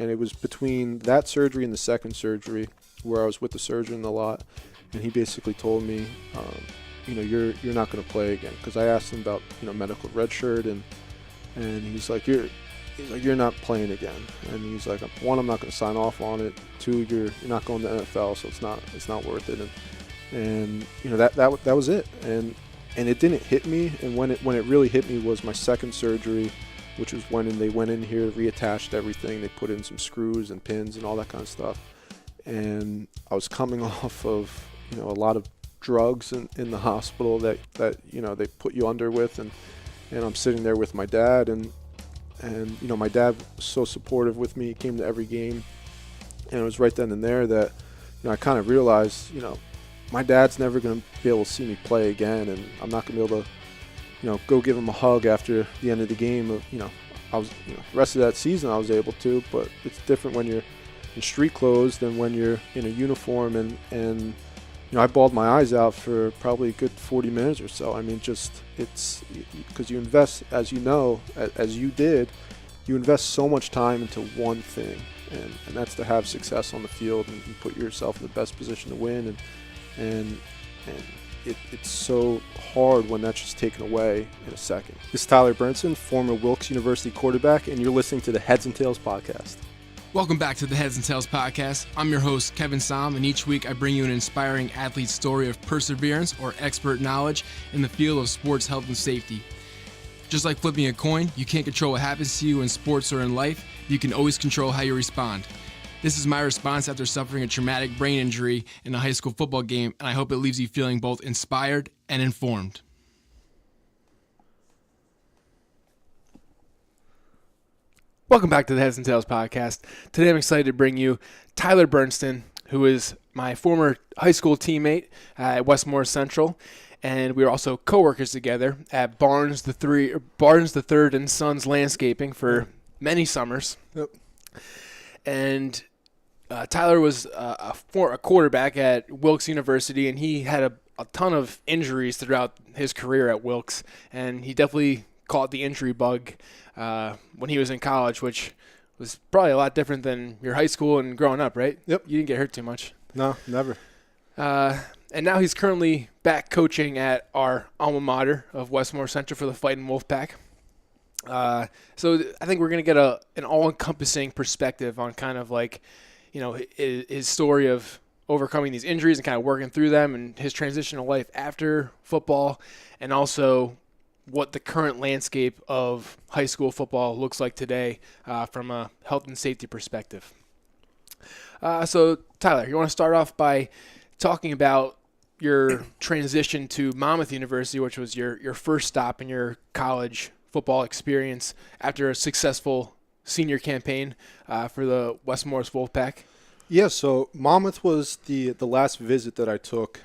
and it was between that surgery and the second surgery where I was with the surgeon a lot, and he basically told me, you're not going to play again, because I asked him about medical red shirt, and he's like you're not playing again, and he's like, one, I'm not going to sign off on it. Two, you're not going to the NFL, so it's not worth it. And that was it. And it didn't hit me. And when it really hit me was my second surgery, which was when they went in here, reattached everything. They put in some screws and pins and all that kind of stuff. And I was coming off of a lot of drugs in the hospital that they put you under with, and I'm sitting there with my dad, and my dad was so supportive with me. He came to every game, and it was right then and there that I kind of realized my dad's never going to be able to see me play again, and I'm not going to be able to go give him a hug after the end of the game. I was the rest of that season I was able to, but it's different when you're in street clothes than when you're in a uniform, and I bawled my eyes out for probably a good 40 minutes or so. I mean, it's because you invest, as you did, you invest so much time into one thing, and that's to have success on the field and put yourself in the best position to win, and it's so hard when that's just taken away in a second. This is Tyler Bernsten, former Wilkes University quarterback, and you're listening to the Heads and Tails podcast. Welcome back to the Heads and Tails podcast. I'm your host, Kevin Som, and each week I bring you an inspiring athlete's story of perseverance or expert knowledge in the field of sports health and safety. Just like flipping a coin, you can't control what happens to you in sports or in life. You can always control how you respond. This is my response after suffering a traumatic brain injury in a high school football game, and I hope it leaves you feeling both inspired and informed. Welcome back to the Heads and Tails podcast. Today I'm excited to bring you Tyler Bernsten, who is my former high school teammate at Westmore Central, and we were also co-workers together at Barnes the Third and Sons Landscaping for many summers. Yep. And Tyler was a quarterback at Wilkes University, and he had a ton of injuries throughout his career at Wilkes, and he definitely caught the injury bug when he was in college, which was probably a lot different than your high school and growing up, right? Yep. You didn't get hurt too much. No, never. And now he's currently back coaching at our alma mater of Westmore Central for the Fighting Wolfpack. So I think we're going to get an all-encompassing perspective on kind of like, his story of overcoming these injuries and kind of working through them, and his transition to life after football, and also what the current landscape of high school football looks like today from a health and safety perspective. So, Tyler, you want to start off by talking about your transition to Monmouth University, which was your first stop in your college football experience after a successful senior campaign for the West Morris Wolfpack? Yeah, so Monmouth was the last visit that I took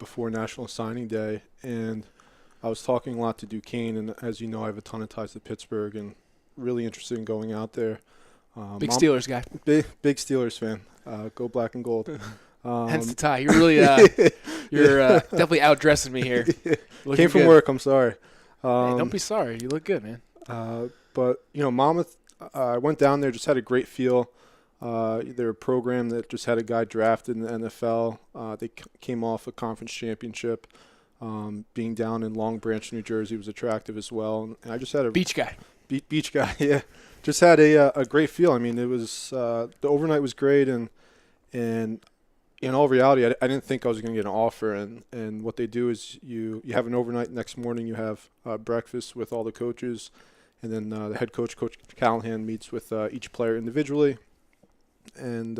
before National Signing Day, and I was talking a lot to Duquesne, and as you know, I have a ton of ties to Pittsburgh, and really interested in going out there. Big Steelers guy. Big Steelers fan. Go black and gold. Hence the tie. You're really you're definitely outdressing me here. Came from work. I'm sorry. Hey, don't be sorry. You look good, man. But Monmouth, I went down there, just had a great feel. They're a program that just had a guy drafted in the NFL. They came off a conference championship. Being down in Long Branch, New Jersey was attractive as well. And I just had a beach guy. Beach guy, yeah. Just had a great feel. I mean, it was the overnight was great, and in all reality, I didn't think I was going to get an offer. And what they do is you have an overnight. Next morning, you have breakfast with all the coaches, and then the head coach, Coach Callahan, meets with each player individually. And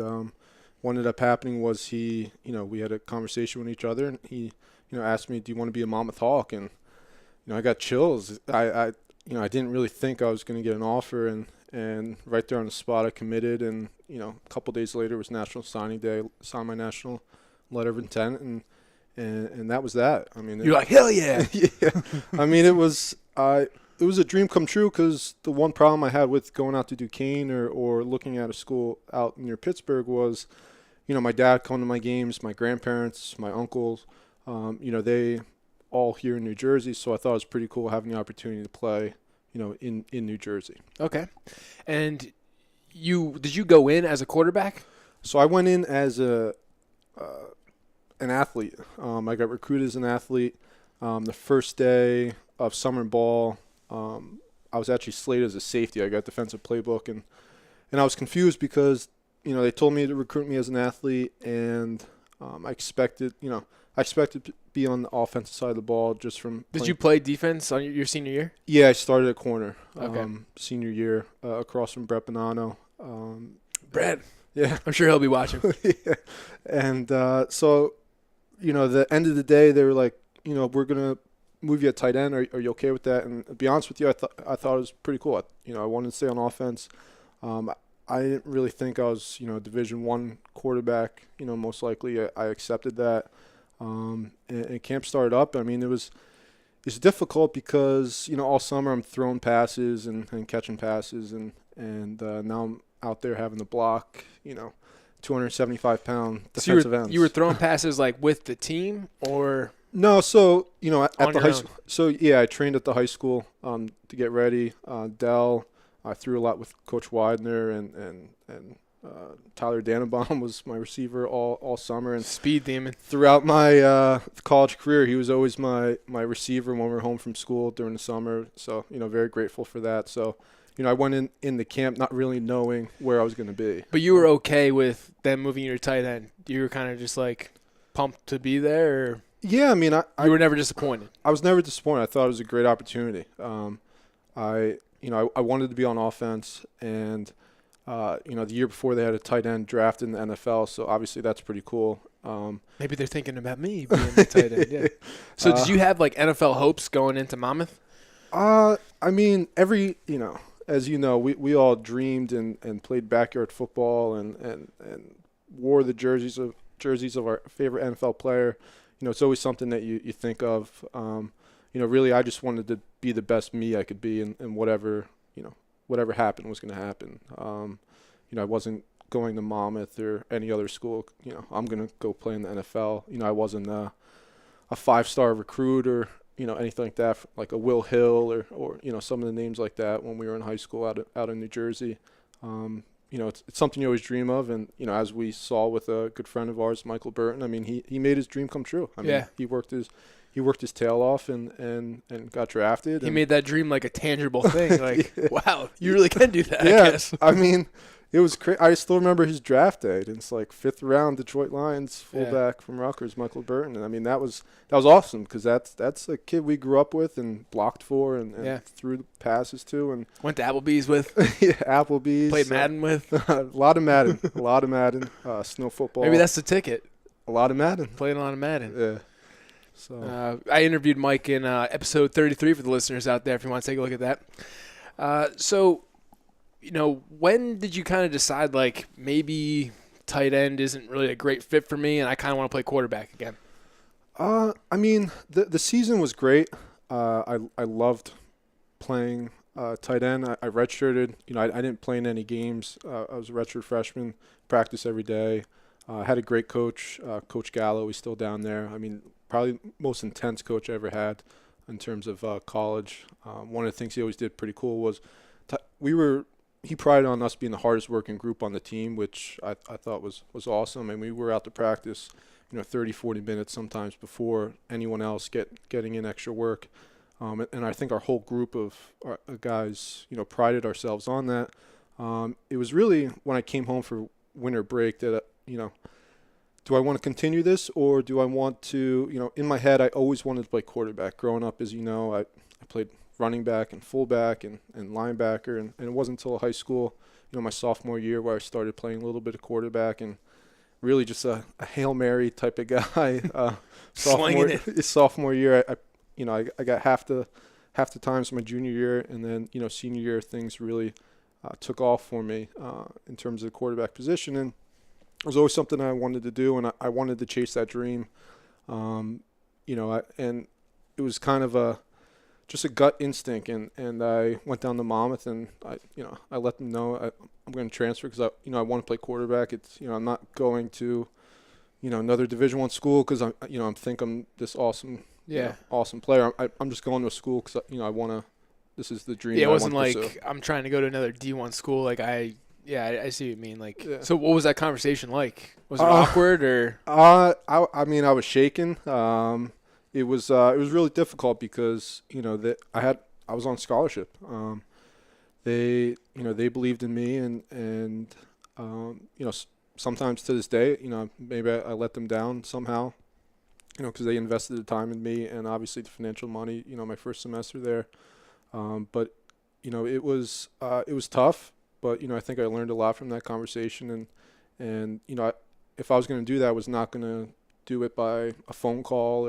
what ended up happening was we had a conversation with each other, and he asked me, "Do you want to be a Monmouth Hawk?" And I got chills. I didn't really think I was going to get an offer, and right there on the spot, I committed. And a couple days later was National Signing Day. Signed my national letter of intent, and that was that. I mean, you're like, hell yeah. Yeah. I mean, it was a dream come true, because the one problem I had with going out to Duquesne or looking at a school out near Pittsburgh was, my dad coming to my games, my grandparents, my uncles, they all here in New Jersey. So I thought it was pretty cool having the opportunity to play, in New Jersey. Okay. And did you go in as a quarterback? So I went in as an athlete. I got recruited as an athlete. The first day of summer ball, I was actually slated as a safety. I got defensive playbook, and I was confused because they told me to recruit me as an athlete, and I expected to be on the offensive side of the ball just from. Did you play defense on your senior year? Yeah, I started at corner. Okay. Senior year, across from Brett Bonanno. Brett. Yeah, I'm sure he'll be watching. yeah. And so, the end of the day, they were like, we're gonna move you at tight end. Are you okay with that? And to be honest with you, I thought it was pretty cool. I wanted to stay on offense. I didn't really think I was, a Division I quarterback. Most likely I accepted that. And camp started up. I mean, it's difficult because, all summer I'm throwing passes and catching passes, and now I'm out there having to block, 275-pound defensive ends. You were throwing passes like with the team, or no? So at the high school. So I trained at the high school to get ready. Dell, I threw a lot with Coach Widener, and Tyler Dannenbaum was my receiver all summer, and speed demon. Throughout my college career, he was always my receiver when we were home from school during the summer. So very grateful for that. So. I went in the camp not really knowing where I was going to be. But you were okay with them moving you to tight end? You were kind of just like pumped to be there? Or yeah, I mean, you were never disappointed? I was never disappointed. I thought it was a great opportunity. I wanted to be on offense, and the year before they had a tight end drafted in the NFL, so obviously that's pretty cool. Maybe they're thinking about me being the tight end. Yeah. So did you have like NFL hopes going into Monmouth? I mean, as you know, we all dreamed and played backyard football and wore the jerseys of our favorite NFL player. It's always something that you think of. Really, I just wanted to be the best me I could be, and whatever happened was going to happen. I wasn't going to Monmouth or any other school. I'm going to go play in the NFL. I wasn't a 5-star recruit or anything like that, like a Will Hill or some of the names like that when we were in high school out in New Jersey. It's something you always dream of, and as we saw with a good friend of ours, Michael Burton. I mean, he made his dream come true. I mean, he worked his tail off and got drafted. He made that dream like a tangible thing. Like, wow, you really can do that. Yeah, I guess. I mean, it was crazy. I still remember his draft date. It's like 5th round, Detroit Lions fullback from Rutgers, Michael Burton. And I mean, that was awesome because that's a kid we grew up with and blocked for and threw the passes to and went to Applebee's with. Yeah, Applebee's. Played Madden with. A lot of Madden. Snow football. Maybe that's the ticket. A lot of Madden. Playing a lot of Madden. Yeah. So I interviewed Mike in episode 33 for the listeners out there if you want to take a look at that. So, when did you kind of decide, like, maybe tight end isn't really a great fit for me and I kind of want to play quarterback again? I mean, the season was great. I loved playing tight end. I redshirted. I didn't play in any games. I was a redshirt freshman, practice every day. I had a great coach, Coach Gallo. He's still down there. I mean, probably most intense coach I ever had in terms of college. One of the things he always did pretty cool was he prided on us being the hardest working group on the team, which I thought was awesome. And we were out to practice, 30, 40 minutes sometimes before anyone else getting in extra work. And I think our whole group of guys, prided ourselves on that. It was really when I came home for winter break that, do I want to continue this or do I want to, in my head, I always wanted to play quarterback. Growing up, as you know, I played running back and fullback and linebacker, and it wasn't until high school, my sophomore year where I started playing a little bit of quarterback and really just a Hail Mary type of guy. Sophomore year, I got half the times my junior year, and then senior year things really took off for me in terms of the quarterback position, and it was always something I wanted to do, and I wanted to chase that dream. And it was kind of just a gut instinct, and I went down to Monmouth, and I let them know I'm going to transfer because I want to play quarterback. It's I'm not going to another Division I school because I'm think I'm this awesome awesome player. I'm just going to a school because I want to. This is the dream. Yeah, it wasn't I like I'm trying to go to another D1 school. Like I Yeah, I see what you mean. Like, Yeah. so what was that conversation like? Was it awkward or? I mean, I was shaken. It was really difficult because that I was on scholarship. They believed in me, and sometimes to this day, maybe I let them down somehow, because they invested the time in me and obviously the financial money, my first semester there. But it was tough, but I think I learned a lot from that conversation, and if I was going to do that, I was not going to do it by a phone call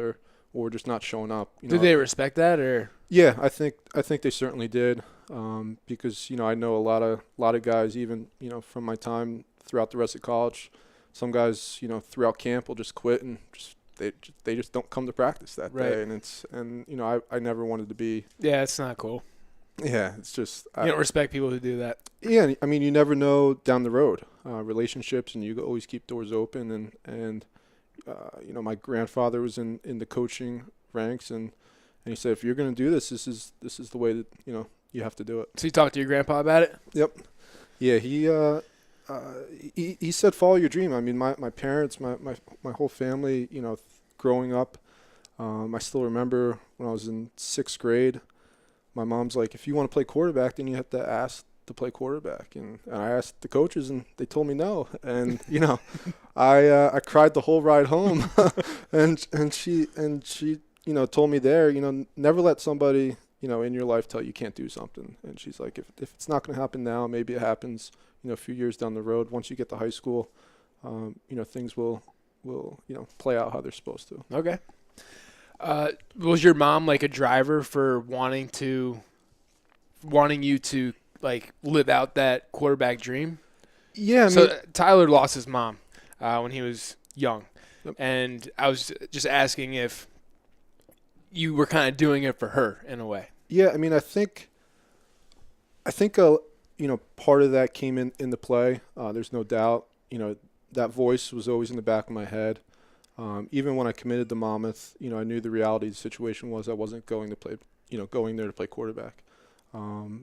or just not showing up. Did they respect that or? Yeah, I think they certainly did, because I know a lot of guys, even from my time throughout the rest of college. Some guys throughout camp will just quit and they just don't come to practice that Right. day, and I never wanted to be. Yeah, it's not cool. Yeah, it's just You don't respect people who do that. Yeah, I mean, you never know down the road, relationships, and you always keep doors open. And my grandfather was in the coaching ranks, and he said, if you're going to do this, this is the way that you have to do it. So you talked to your grandpa about it? Yep. Yeah, he said follow your dream. I mean, my parents, my whole family, growing up, I still remember when I was in 6th grade. My mom's like, if you want to play quarterback, then you have to ask to play quarterback. And I asked the coaches, and they told me no. And I cried the whole ride home. and she told me there, never let somebody in your life tell you can't do something. And she's like, if it's not going to happen now, maybe it happens a few years down the road. Once you get to high school, things will play out how they're supposed to. Okay. Was your mom like a driver for wanting you to like live out that quarterback dream? Yeah. So Tyler lost his mom when he was young, Yep. and I was just asking if you were kind of doing it for her in a way. Yeah, I mean, I think part of that came into play. There's no doubt. That voice was always in the back of my head. Even when I committed to Monmouth, I knew the reality of the situation was I wasn't going to play, going there to play quarterback,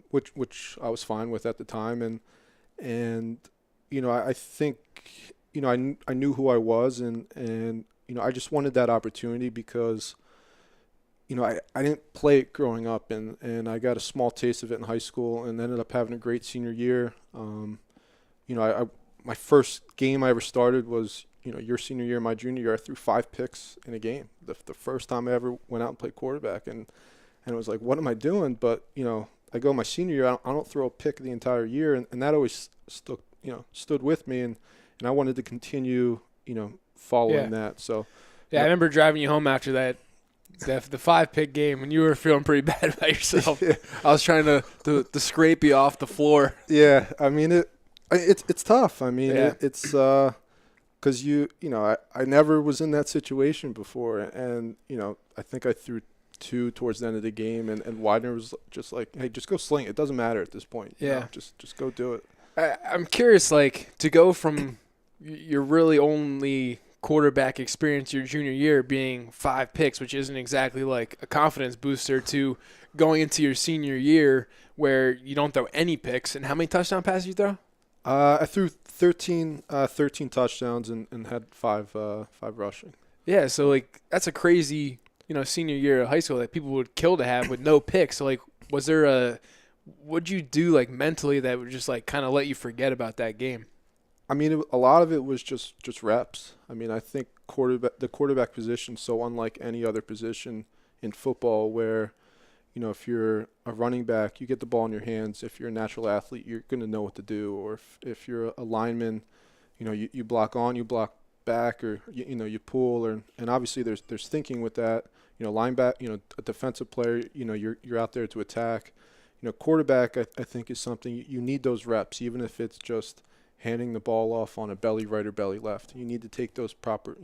which I was fine with at the time. And I think, I knew who I was, and I just wanted that opportunity because, I didn't play it growing up, and I got a small taste of it in high school and ended up having a great senior year. My first game I ever started was, your senior year, my junior year. I threw 5 picks in a game. The first time I ever went out and played quarterback, and it was like, what am I doing? But I go my senior year, I don't throw a pick the entire year, and that always stood with me, and I wanted to continue, following that. So yeah, I remember driving you home after that. The 5-pick game, and you were feeling pretty bad about yourself. Yeah. I was trying to scrape you off the floor. Yeah, I mean it's tough. I mean Yeah. it's because I never was in that situation before, and I think I threw 2 towards the end of the game, and Widener was just like, hey, just go sling it. It doesn't matter at this point. Yeah. Just go do it. I'm curious, like, to go from your really only quarterback experience your junior year being 5 picks, which isn't exactly like a confidence booster, to going into your senior year where you don't throw any picks. And how many touchdown passes you throw? I threw 13 touchdowns and had 5 rushing. Yeah, so like that's a crazy, senior year of high school that people would kill to have with no picks. So like, what'd you do like mentally that would just like kind of let you forget about that game? I mean, a lot of it was just reps. I mean, I think the quarterback position is so unlike any other position in football where, if you're a running back, you get the ball in your hands. If you're a natural athlete, you're going to know what to do. Or if you're a lineman, you block on, you block back, or, you pull. And obviously there's thinking with that. Linebacker, a defensive player, you're out there to attack. Quarterback, I think, is something you need those reps, even if it's just handing the ball off on a belly right or belly left. You need to take those proper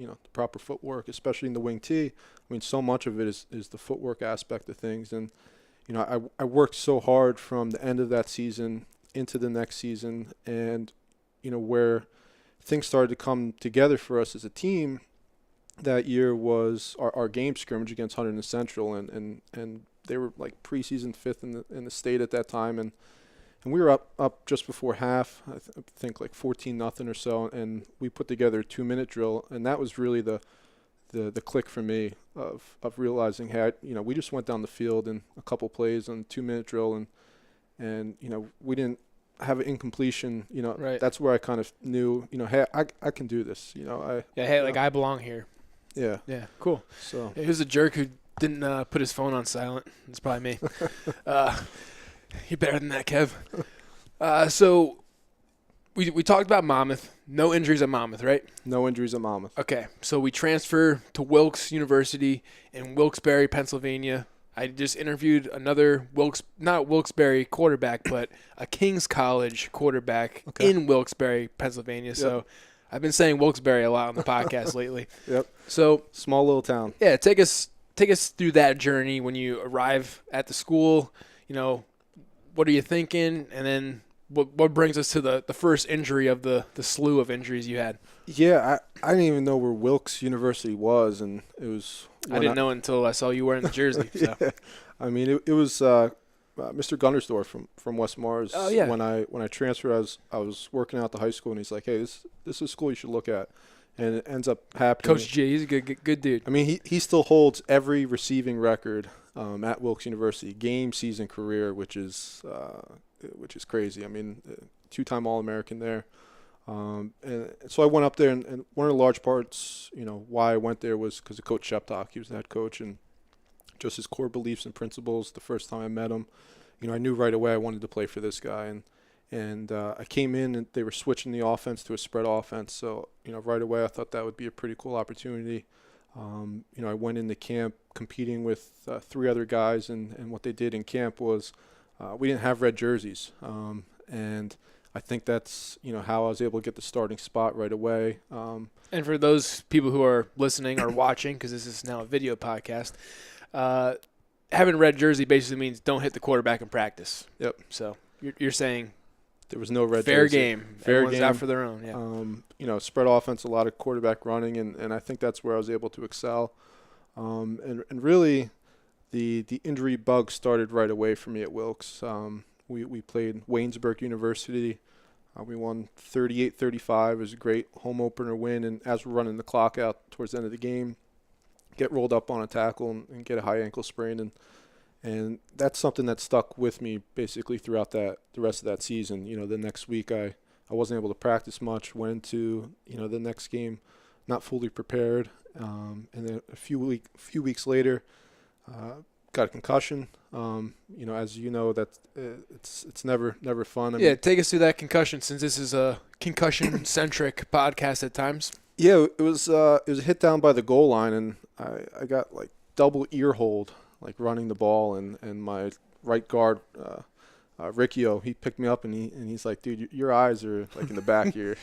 footwork, especially in the wing tee. I mean, so much of it is the footwork aspect of things. And, I worked so hard from the end of that season into the next season, and, where things started to come together for us as a team that year was our game scrimmage against Hunterdon Central, and they were like preseason 5th in the state at that time, and and we were up just before half. I think like 14-0 or so, and we put together a 2-minute drill, and that was really the click for me of realizing, hey, we just went down the field in a couple plays on 2-minute drill, and we didn't have an incompletion. Right. That's where I kind of knew, hey, I can do this. I belong here. Yeah. Yeah, cool. So who's a jerk who didn't put his phone on silent? It's probably me. You're better than that, Kev. So we talked about Monmouth. No injuries at Monmouth, right? No injuries at Monmouth. Okay, so we transfer to Wilkes University in Wilkes-Barre, Pennsylvania. I just interviewed another not Wilkes-Barre quarterback, but a King's College quarterback in Wilkes-Barre, Pennsylvania. Yep. So I've been saying Wilkes-Barre a lot on the podcast lately. Yep. So small little town. Yeah, take us through that journey when you arrive at the school. What are you thinking? And then what brings us to the first injury of the slew of injuries you had? Yeah, I didn't even know where Wilkes University was, and it was. I didn't know until I saw you wearing the jersey. So. Yeah. I mean, it was Mr. Gunnersdorf from West Mars. Oh, yeah. When I transferred, I was working out at the high school, and he's like, "Hey, this is a school you should look at," and it ends up happening. Coach G, he's a good dude. I mean, he still holds every receiving record at Wilkes University, game, season, career, which is crazy. I mean, 2-time All-American there. And so I went up there, and one of the large parts, why I went there was because of Coach Sheptock. He was the head coach, and just his core beliefs and principles. The first time I met him, I knew right away I wanted to play for this guy, and I came in and they were switching the offense to a spread offense. So right away I thought that would be a pretty cool opportunity. I went into camp competing with 3 other guys, and what they did in camp was we didn't have red jerseys, and I think that's how I was able to get the starting spot right away. And for those people who are listening or watching, because this is now a video podcast, having a red jersey basically means don't hit the quarterback in practice. Yep. So you're saying there was no red fair jersey. Game. Fair Everyone's game. out for their own. Yeah. Spread offense, a lot of quarterback running, and I think that's where I was able to excel. And really, the injury bug started right away for me at Wilkes. We played Waynesburg University. We won 38-35. It was a great home opener win. And as we're running the clock out towards the end of the game, get rolled up on a tackle and get a high ankle sprain. And that's something that stuck with me basically throughout the rest of that season. The next week I wasn't able to practice much. Went into the next game not fully prepared. And then a few weeks later, got a concussion. As you know, that it's never fun. I mean, take us through that concussion, since this is a concussion-centric podcast at times. Yeah, it was a hit down by the goal line, and I got like double ear hold, like running the ball, and my right guard, Riccio, he picked me up, and he's like, dude, your eyes are like in the back here,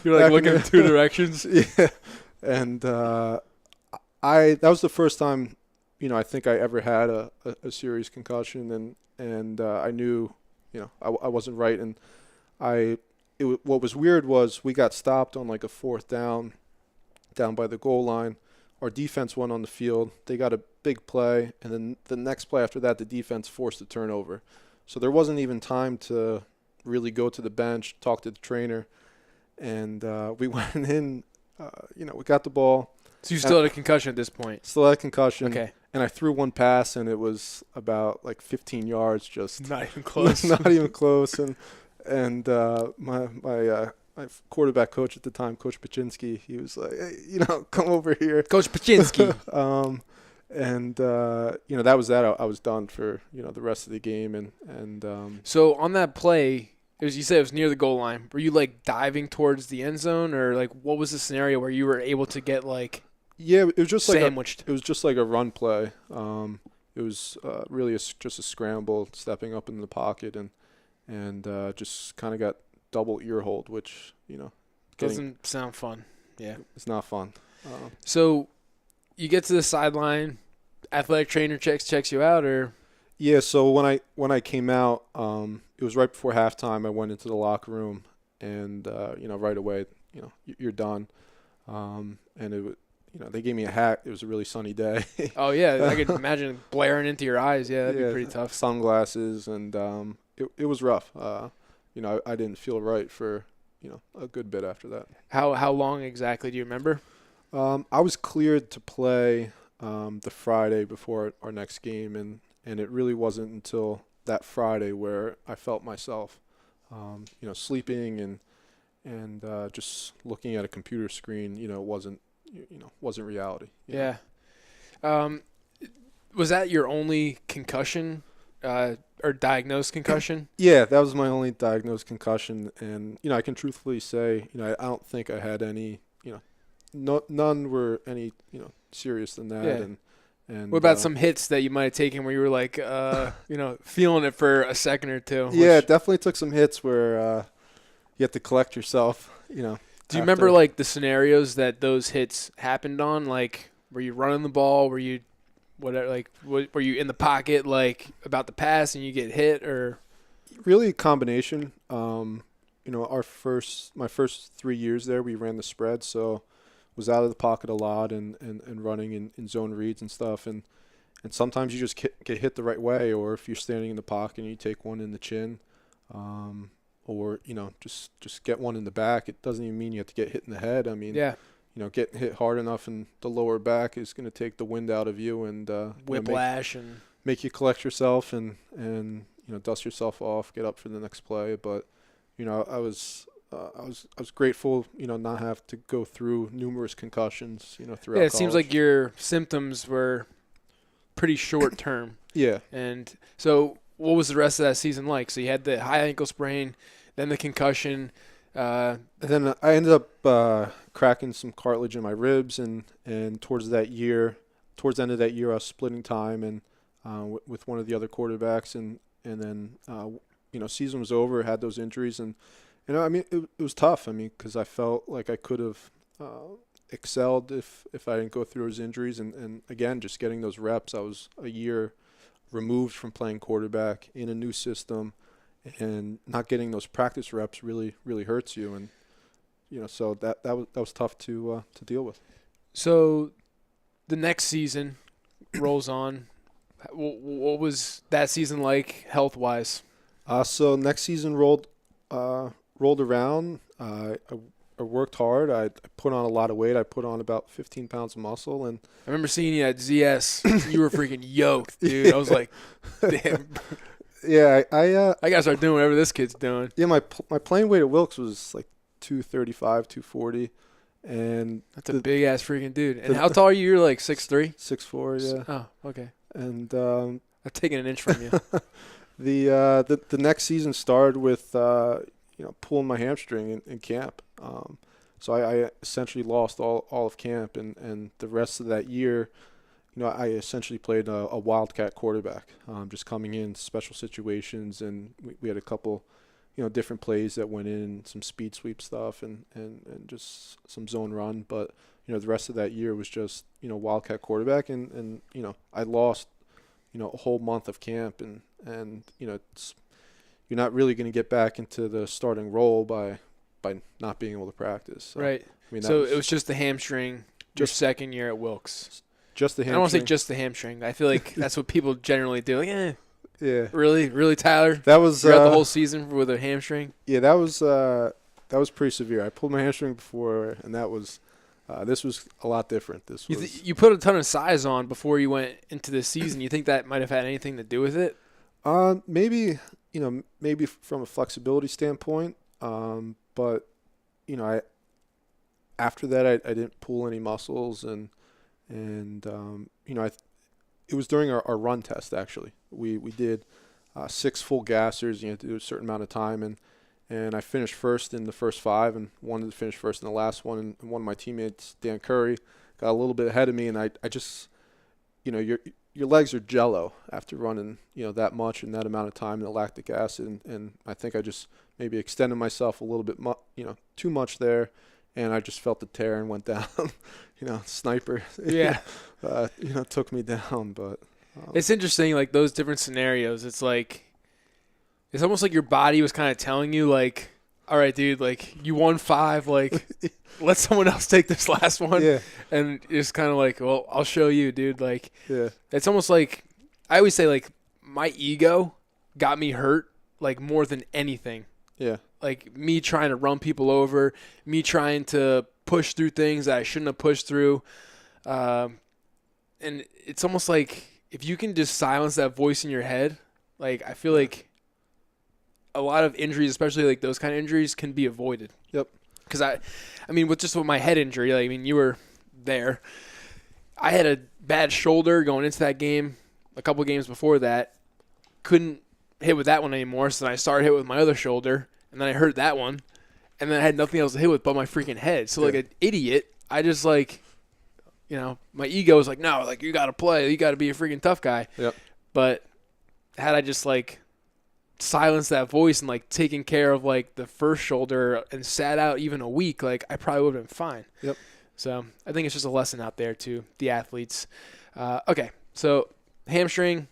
You're like looking in 2 directions. Yeah, and that was the first time. I think I ever had a serious concussion, and I knew, I wasn't right, and what was weird was we got stopped on like a 4th down by the goal line. Our defense went on the field. They got a big play, and then the next play after that, the defense forced a turnover. So there wasn't even time to really go to the bench, talk to the trainer, and we went in. We got the ball. So you still had a concussion at this point? Still had a concussion. Okay. And I threw one pass, and it was about like 15 yards, just not even close. Not even close. And my quarterback coach at the time, Coach Paczynski, he was like, hey, come over here, Coach Paczynski. That was that. I was done for the rest of the game, and so on that play, you said it was near the goal line. Were you like diving towards the end zone, or like what was the scenario where you were able to get like? Yeah, it was just sandwiched. It was just like a run play. It was really just a scramble, stepping up in the pocket, and just kind of got double ear hold, which doesn't sound fun. Yeah, it's not fun. So you get to the sideline, athletic trainer checks you out, or? Yeah. So when I came out, it was right before halftime. I went into the locker room, and right away, you're done. And it. They gave me a hat. It was a really sunny day. Oh, yeah. I could imagine blaring into your eyes. Yeah, that'd be pretty tough. Sunglasses, and it was rough. I didn't feel right for a good bit after that. How long exactly do you remember? I was cleared to play the Friday before our next game, and it really wasn't until that Friday where I felt myself, sleeping and just looking at a computer screen. Wasn't reality. Yeah. Was that your only concussion or diagnosed concussion? Yeah, that was my only diagnosed concussion, and I can truthfully say, I don't think I had any. None were any serious than that. Yeah. And what about some hits that you might have taken where you were like, feeling it for a second or two? Yeah, definitely took some hits where you have to collect yourself. Do you remember like the scenarios that those hits happened on? Like, were you running the ball? Were you whatever? Like, were you in the pocket, like about to pass and you get hit, or really a combination? My first 3 years there, we ran the spread, so was out of the pocket a lot and running in zone reads and stuff, and sometimes you just get hit the right way, or if you're standing in the pocket and you take one in the chin, or just get one in the back. It doesn't even mean you have to get hit in the head. I mean, yeah, getting hit hard enough in the lower back is going to take the wind out of you and whiplash and make you collect yourself and dust yourself off, get up for the next play. But I was grateful, not have to go through numerous concussions, throughout. Yeah, it college. seems like your symptoms were pretty short term. Yeah. And so, what was the rest of that season like? So you had the high ankle sprain, then the concussion. And then I ended up cracking some cartilage in my ribs, and towards the end of that year, I was splitting time and with one of the other quarterbacks, and then season was over, had those injuries, and it was tough. I mean, because I felt like I could have excelled if I didn't go through those injuries, and again, just getting those reps. I was a year removed from playing quarterback in a new system, and not getting those practice reps really hurts you, and so that was tough to deal with. So the next season rolls on. What was that season like health wise? So next season rolled around. I worked hard. I put on a lot of weight. I put on about 15 pounds of muscle, and I remember seeing you at ZS. You were freaking yoked, dude. I was like, damn. Yeah, I gotta start doing whatever this kid's doing. Yeah, my playing weight at Wilkes was like 235, 240, and that's a big ass freaking dude. And how tall are you? You're like 6'3"? 6'4", yeah. Oh, okay. And I've taken an inch from you. The next season started with pulling my hamstring in camp. So I essentially lost all of camp, and the rest of that year, I essentially played a wildcat quarterback, just coming in special situations, and we had a couple, different plays that went in, some speed sweep stuff, and just some zone run. But the rest of that year was just wildcat quarterback, and I lost a whole month of camp, and it's, you're not really going to get back into the starting role by not being able to practice. So, right. I mean, so it was just the hamstring. Your second year at Wilkes. Just the hamstring. I don't want to say just the hamstring. I feel like that's what people generally do. Like, yeah. Really, Tyler? That was throughout the whole season with a hamstring. Yeah, that was pretty severe. I pulled my hamstring before, and that was this was a lot different. This was you put a ton of size on before you went into this season. You think that might have had anything to do with it? Maybe maybe from a flexibility standpoint. But after that I didn't pull any muscles, and it was during our run test, actually. We did 6 full gassers. You had to do a certain amount of time, and I finished first in the first 5 and wanted to finish first in the last one. And one of my teammates, Dan Curry, got a little bit ahead of me, and I just, your legs are jello after running, that much in that amount of time, and the lactic acid, and I think I just maybe extended myself a little bit, too much there, and I just felt the tear and went down. Sniper. Yeah. Took me down, but it's interesting, like those different scenarios. It's like it's almost like your body was kind of telling you, like, all right, dude, like you won 5, like let someone else take this last one. Yeah. And it's kind of like, well, I'll show you, dude. Like, yeah. It's almost like I always say, like, my ego got me hurt like more than anything. Yeah. Like me trying to run people over, me trying to push through things that I shouldn't have pushed through. And it's almost like if you can just silence that voice in your head, like I feel like a lot of injuries, especially like those kind of injuries, can be avoided. Yep. Because I mean, with my head injury, like, I mean, you were there. I had a bad shoulder going into that game. A couple of games before that, couldn't hit with that one anymore. So then I started hit with my other shoulder, and then I hurt that one, and then I had nothing else to hit with but my freaking head. So like an idiot, I just like, my ego is like, no, like you got to play, you got to be a freaking tough guy. Yep. But had I just like silenced that voice and like taken care of like the first shoulder and sat out even a week, like I probably would have been fine. Yep. So I think it's just a lesson out there to the athletes. Okay, so hamstring,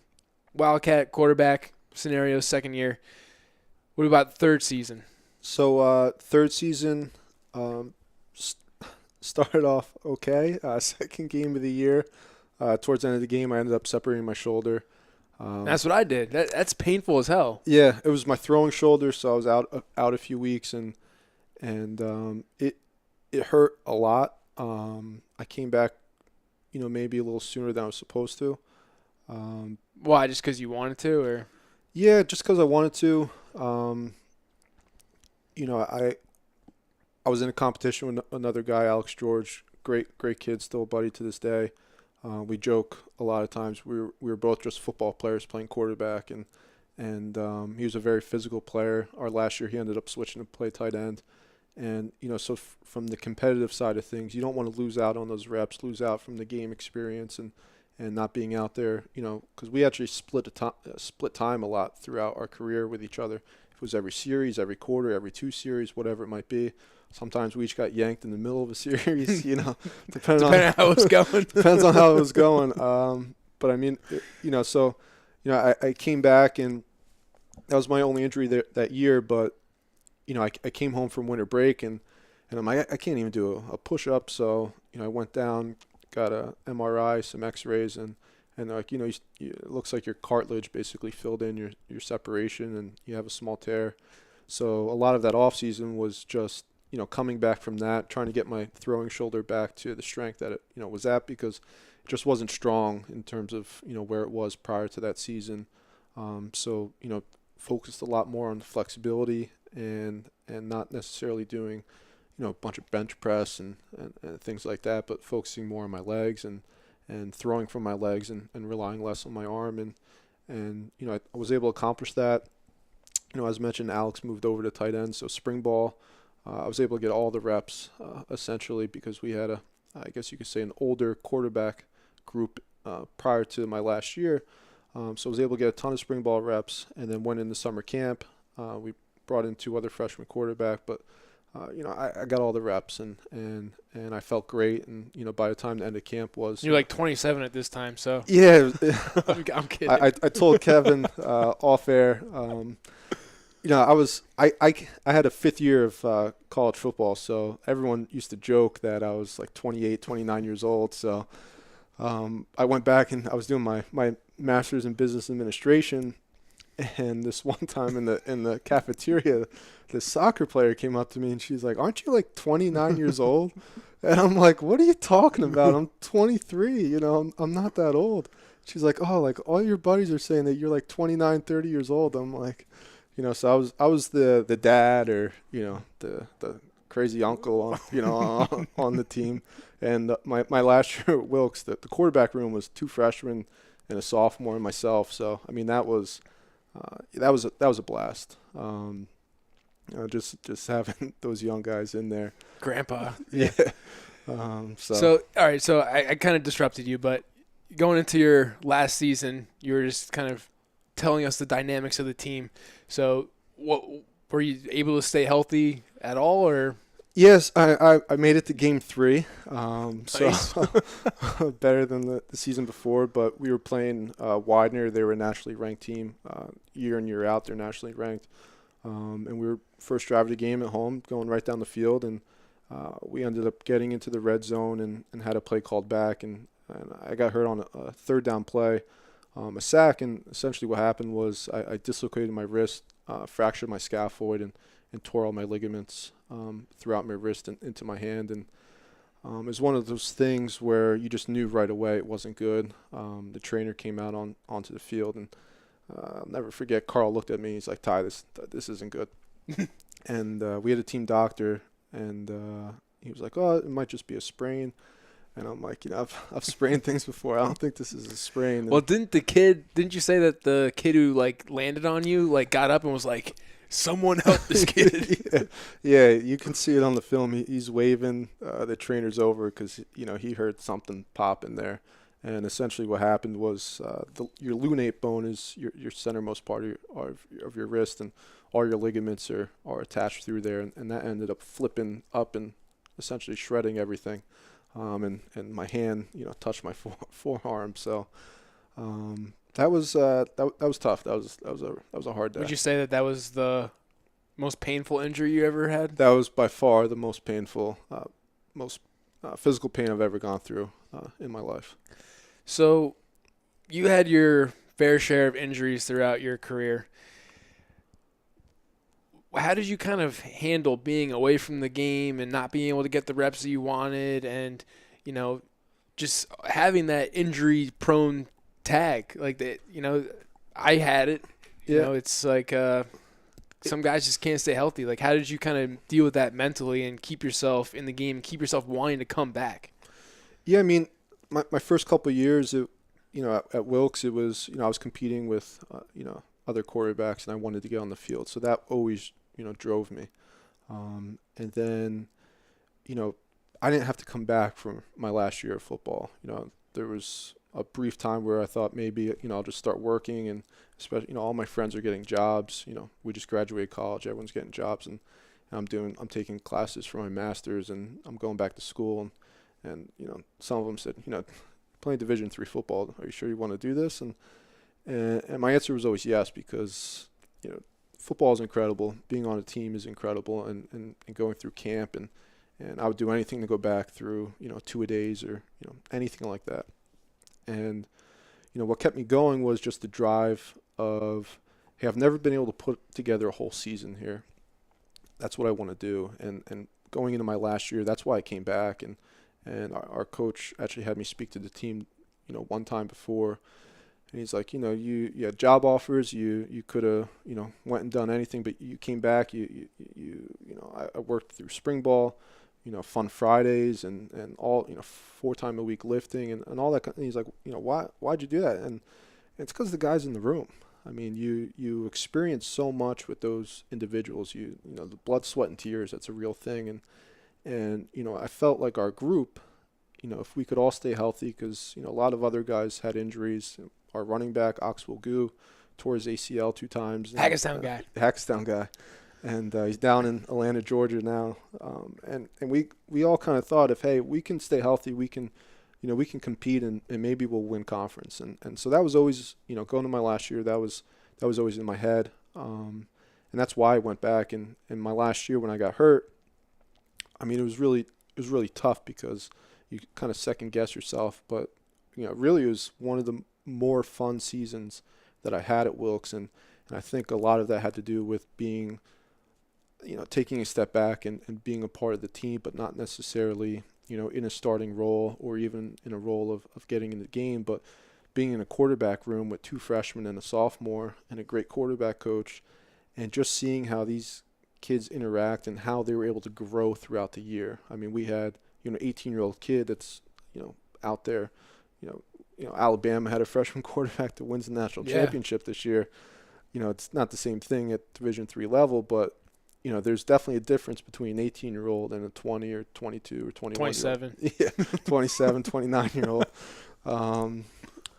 Wildcat quarterback scenario, second year. What about third season? So third season started off okay. Second game of the year, towards the end of the game, I ended up separating my shoulder. That's what I did. That's painful as hell. Yeah, it was my throwing shoulder, so I was out a few weeks, and it hurt a lot. I came back, maybe a little sooner than I was supposed to. Why? Just because you wanted to, or? Yeah, just because I wanted to. I was in a competition with another guy, Alex George, great kid, still a buddy to this day. We joke a lot of times. We were both just football players playing quarterback, and he was a very physical player. Our last year, he ended up switching to play tight end. And, so from the competitive side of things, you don't want to lose out on those reps, lose out from the game experience and not being out there, because we actually split time a lot throughout our career with each other. It was every series, every quarter, every 2 series, whatever it might be. Sometimes we each got yanked in the middle of a series, depending on how it was going. Depends on how it was going. But I mean, I came back, and that was my only injury that year, but I came home from winter break, and I'm like, I can't even do a push-up. So, I went down, got a MRI, some x-rays, and they're like, it looks like your cartilage basically filled in your separation, and you have a small tear. So a lot of that off season was just, coming back from that, trying to get my throwing shoulder back to the strength that it, was at, because it just wasn't strong in terms of, where it was prior to that season. So, focused a lot more on flexibility and not necessarily doing, a bunch of bench press and things like that, but focusing more on my legs and throwing from my legs and relying less on my arm. And I was able to accomplish that. As mentioned, Alex moved over to tight end, so spring ball, I was able to get all the reps essentially, because we had I guess you could say, an older quarterback group prior to my last year. So I was able to get a ton of spring ball reps, and then went into summer camp. We brought in 2 other freshman quarterback, but I got all the reps, and I felt great. And by the time the end of camp was, you're like 27 at this time, so yeah. I'm kidding. I told Kevin off air. I had a 5th year of college football, so everyone used to joke that I was like 28, 29 years old. So I went back, and I was doing my master's in business administration, and this one time in the cafeteria, this soccer player came up to me, and she's like, "Aren't you like 29 years old?" And I'm like, "What are you talking about? I'm 23. I'm not that old." She's like, "Oh, like all your buddies are saying that you're like 29, 30 years old." I'm like, so I was the dad, or the crazy uncle on on the team. And my last year at Wilkes, the quarterback room was 2 freshmen and a sophomore and myself. So I mean, that was a blast. Just having those young guys in there. Grandpa. Yeah. So all right. So I kind of disrupted you, but going into your last season, you were just kind of telling us the dynamics of the team. So what were you able to stay healthy at all, or? Yes, I made it to game 3, Nice. So better than the season before. But we were playing Widener. They were a nationally ranked team. Year in, year out, they're nationally ranked. And we were first drive of the game at home, going right down the field, and we ended up getting into the red zone and had a play called back, and I got hurt on a 3rd down play a sack, and essentially what happened was I dislocated my wrist, fractured my scaphoid, and tore all my ligaments throughout my wrist and into my hand. And it was one of those things where you just knew right away it wasn't good. The trainer came out onto the field, and I'll never forget, Carl looked at me. He's like, Ty, this isn't good. And we had a team doctor, and he was like, oh, it might just be a sprain. And I'm like, I've sprained things before. I don't think this is a sprain. And Well, didn't you say that the kid who like landed on you like got up and was like, someone help this kid? yeah, you can see it on the film. He's waving the trainer's over because he heard something pop in there. And essentially what happened was your lunate bone is your centermost part of your wrist, and all your ligaments are attached through there, and that ended up flipping up and essentially shredding everything. And my hand, touched my forearm. So that was tough. That was a hard day. Would you say that was the most painful injury you ever had? That was by far the most painful, most physical pain I've ever gone through in my life. So you had your fair share of injuries throughout your career. How did you kind of handle being away from the game and not being able to get the reps that you wanted, and just having that injury-prone tag like that? I had it. Yeah. It's like some guys just can't stay healthy. Like, how did you kind of deal with that mentally and keep yourself in the game, keep yourself wanting to come back? Yeah, I mean, my first couple of years, at Wilkes, it was, I was competing with, other quarterbacks, and I wanted to get on the field. So that always, drove me. And then, I didn't have to come back from my last year of football. There was a brief time where I thought maybe, I'll just start working, and especially, all my friends are getting jobs. We just graduated college, everyone's getting jobs, and I'm taking classes for my master's, and I'm going back to school, and some of them said, playing Division III football, are you sure you want to do this? And my answer was always yes, because football is incredible, being on a team is incredible, and going through camp, and I would do anything to go back through 2-a-days or anything like that. And what kept me going was just the drive of, hey, I've never been able to put together a whole season here. That's what I want to do. And going into my last year, that's why I came back, and our coach actually had me speak to the team one time before. And he's like, you had job offers, you could have, went and done anything, but you came back, I worked through spring ball, fun Fridays and all, 4 times a week lifting and all that. And he's like, why'd you do that? And it's because the guys in the room. I mean, you experience so much with those individuals, the blood, sweat, and tears, that's a real thing. And I felt like our group, if we could all stay healthy, because, a lot of other guys had injuries. Our running back, Oxwell Goo, tore his ACL 2 times. Hackettstown guy. And he's down in Atlanta, Georgia now. And we all kind of thought, if, hey, we can stay healthy, we can compete, and maybe we'll win conference. And so that was always, going to my last year, that was always in my head. And that's why I went back. And in my last year when I got hurt, I mean, it was really tough, because you kind of second guess yourself. But, really it was one of the more fun seasons that I had at Wilkes, and I think a lot of that had to do with being, taking a step back and being a part of the team, but not necessarily, in a starting role or even in a role of getting in the game, but being in a quarterback room with 2 freshmen and a sophomore and a great quarterback coach, and just seeing how these kids interact and how they were able to grow throughout the year. I mean, we had, 18-year-old kid that's, out there, Alabama had a freshman quarterback that wins the national championship this year. It's not the same thing at Division III level, but, there's definitely a difference between an 18-year-old and a 20 or 22 or 21. 27. Yeah, 27, 29-year-old.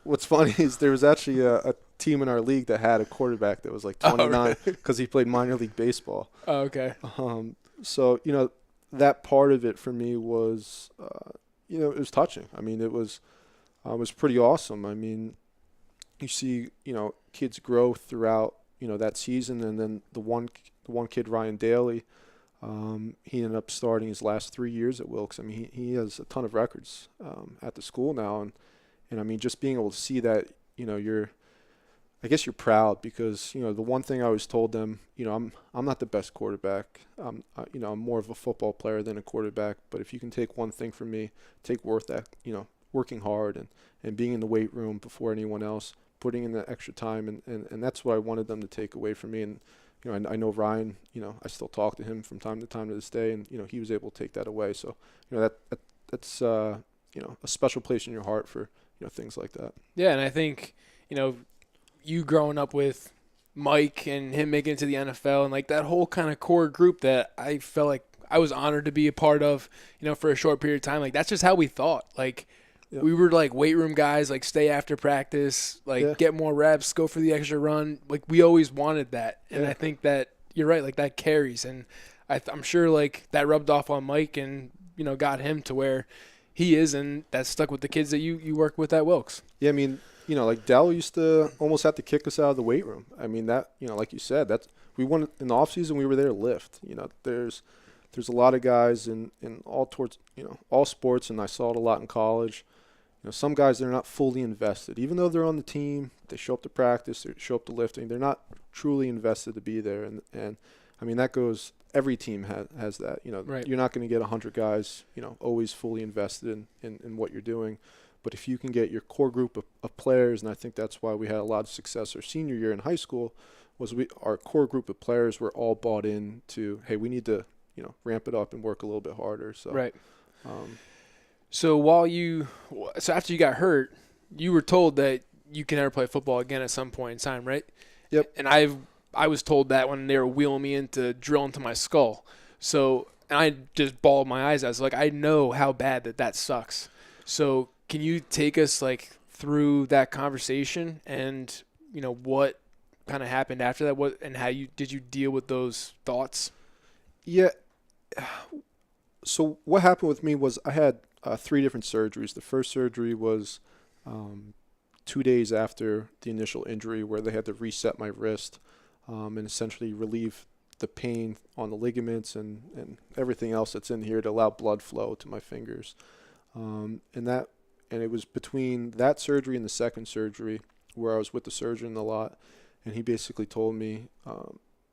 What's funny is there was actually a team in our league that had a quarterback that was like 29 because he played minor league baseball. Oh, okay. So, that part of it for me was, it was touching. I mean, it was pretty awesome. I mean, you see, kids grow throughout, that season, and then the one kid, Ryan Daly, he ended up starting his last 3 years at Wilkes. I mean, he has a ton of records at the school now, and I mean, just being able to see that, I guess you're proud because, the one thing I always told them, I'm not the best quarterback. I'm more of a football player than a quarterback. But if you can take one thing from me, take worth that, working hard and being in the weight room before anyone else, putting in the extra time. And that's what I wanted them to take away from me. And, I know Ryan, I still talk to him from time to this day. And, he was able to take that away. So, that's, a special place in your heart for, things like that. Yeah, and I think, you growing up with Mike and him making it to the NFL and like that whole kind of core group that I felt like I was honored to be a part of, for a short period of time. Like that's just how we thought. Like we were like weight room guys, like stay after practice, like get more reps, go for the extra run. Like we always wanted that. And I think that you're right. Like that carries. And I'm sure like that rubbed off on Mike and, got him to where he is. And that stuck with the kids that you work with at Wilkes. Yeah. I mean, like Dell used to almost have to kick us out of the weight room. I mean, that, like you said, we won in the off season. We were there to lift. There's a lot of guys in all towards, all sports, and I saw it a lot in college. Some guys, they're not fully invested. Even though they're on the team, they show up to practice, they show up to lifting. They're not truly invested to be there. And I mean, that goes, every team has that. Right. You're not going to get 100 guys, always fully invested in what you're doing. But if you can get your core group of players, and I think that's why we had a lot of success our senior year in high school, was our core group of players were all bought in to, hey, we need to, ramp it up and work a little bit harder. So right. So after you got hurt, you were told that you can never play football again at some point in time, right? Yep. And I was told that when they were wheeling me in to drill into my skull. So and I just bawled my eyes out. I was like, I know how bad that sucks. So can you take us like through that conversation and what kind of happened after that? What and how did you deal with those thoughts? Yeah. So what happened with me was I had 3 different surgeries. The first surgery was 2 days after the initial injury, where they had to reset my wrist and essentially relieve the pain on the ligaments and everything else that's in here to allow blood flow to my fingers. And it was between that surgery and the second surgery where I was with the surgeon a lot, and he basically told me,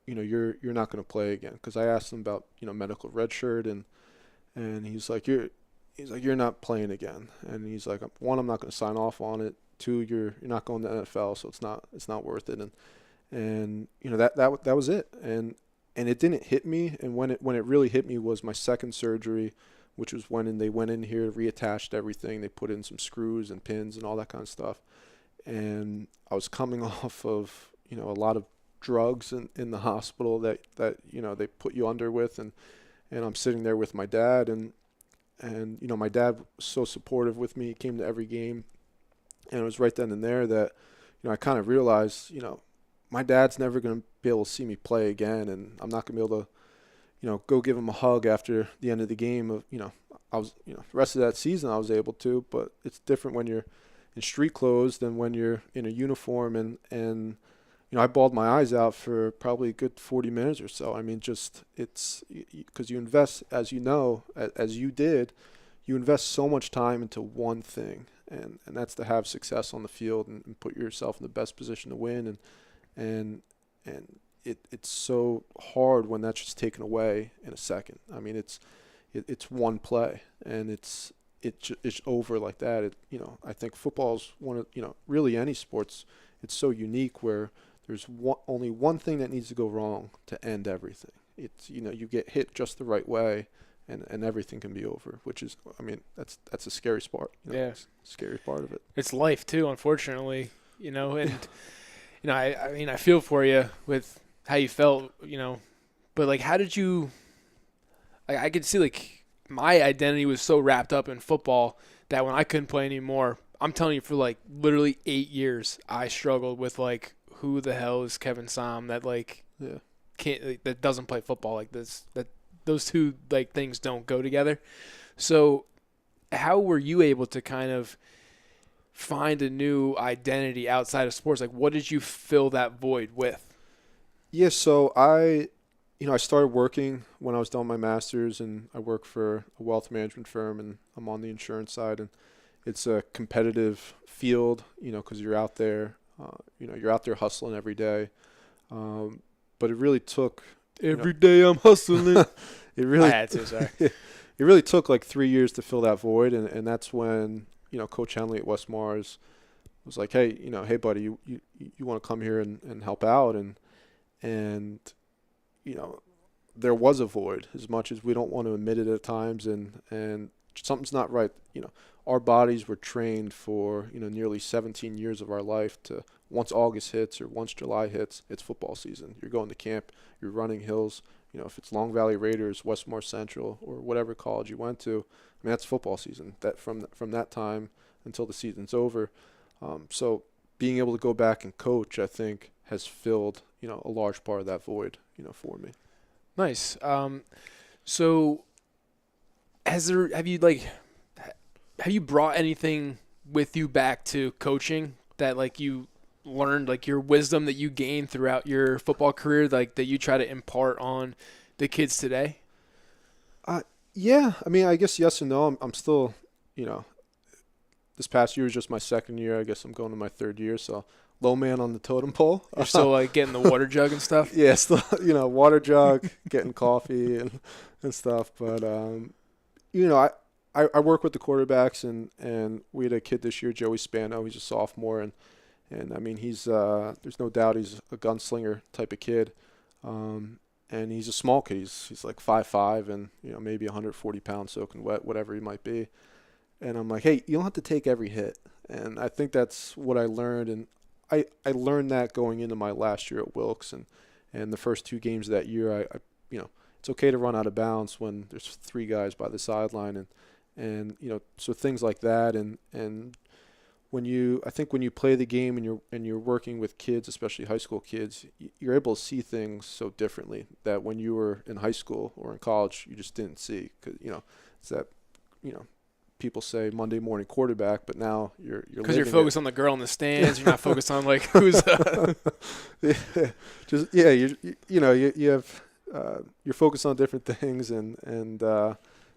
you're not going to play again, because I asked him about medical red shirt, and he's like you're not playing again, and he's like, one, I'm not going to sign off on it. 2, you're not going to the NFL, so it's not worth it, and that was it, and it didn't hit me, and when it really hit me was my second surgery, which was when they went in here, reattached everything. They put in some screws and pins and all that kind of stuff. And I was coming off of, a lot of drugs in the hospital that they put you under with. And I'm sitting there with my dad. And my dad was so supportive with me. He came to every game. And it was right then and there that, I kind of realized, my dad's never going to be able to see me play again. And I'm not going to be able to, go give him a hug after the end of the game. I was, the rest of that season I was able to, but it's different when you're in street clothes than when you're in a uniform. And I bawled my eyes out for probably a good 40 minutes or so. I mean, just it's because you invest, as as you did, you invest so much time into one thing, and that's to have success on the field and put yourself in the best position to win. And it's so hard when that's just taken away in a second. I mean, it's one play, and it's over like that. I think football's one of, really any sports, it's so unique where there's only one thing that needs to go wrong to end everything. It's, you get hit just the right way, and everything can be over, which is, I mean, that's a scary part. Scary part of it. It's life too, unfortunately, and, I mean, I feel for you with how you felt, but like, how did you, I could see like my identity was so wrapped up in football that when I couldn't play anymore, I'm telling you, for like literally 8 years, I struggled with like, who the hell is Kevin Som that like can't, like, that doesn't play football like this, that those two like things don't go together. So how were you able to kind of find a new identity outside of sports? Like, what did you fill that void with? Yeah, so I started working when I was done my master's, and I work for a wealth management firm, and I'm on the insurance side. it's a competitive field, because you're out there, you're out there hustling every day. But it really took Every day I'm hustling. it really I had to, sorry. it really took like 3 years to fill that void, and that's when Coach Henley at West Mars was like, hey, hey buddy, you want to come here and help out, and there was a void, as much as we don't want to admit it at times, and something's not right. Our bodies were trained for nearly 17 years of our life to, once August hits or once July hits, it's football season. You're going to camp, you're running hills. If it's Long Valley Raiders, Westmore Central, or whatever college you went to, I mean, that's football season. That from that time until the season's over. So being able to go back and coach, I think, has filled a large part of that void for me. Nice. So have you brought anything with you back to coaching that like you learned, like your wisdom that you gained throughout your football career, like that you try to impart on the kids today? Yeah. I mean, I guess yes and no. I'm still, this past year is just my second year. I guess I'm going to my third year, so low man on the totem pole. You're still like getting the water jug and stuff? Yeah, still, water jug, getting coffee and stuff. But, I work with the quarterbacks, and we had a kid this year, Joey Spano. He's a sophomore, and I mean, he's there's no doubt he's a gunslinger type of kid. And he's a small kid. He's like 5'5", and maybe 140 pounds soaking wet, whatever he might be. And I'm like, hey, you don't have to take every hit. And I think that's what I learned, and I learned that going into my last year at Wilkes, and the first 2 games of that year, I it's okay to run out of bounds when there's 3 guys by the sideline, and so things like that, and I think when you play the game and you're working with kids, especially high school kids, you're able to see things so differently that when you were in high school or in college you just didn't see. Cause it's that people say Monday morning quarterback, but now you're because you're focused on the girl in the stands. You're not focused on like who's. You have you're focused on different things, and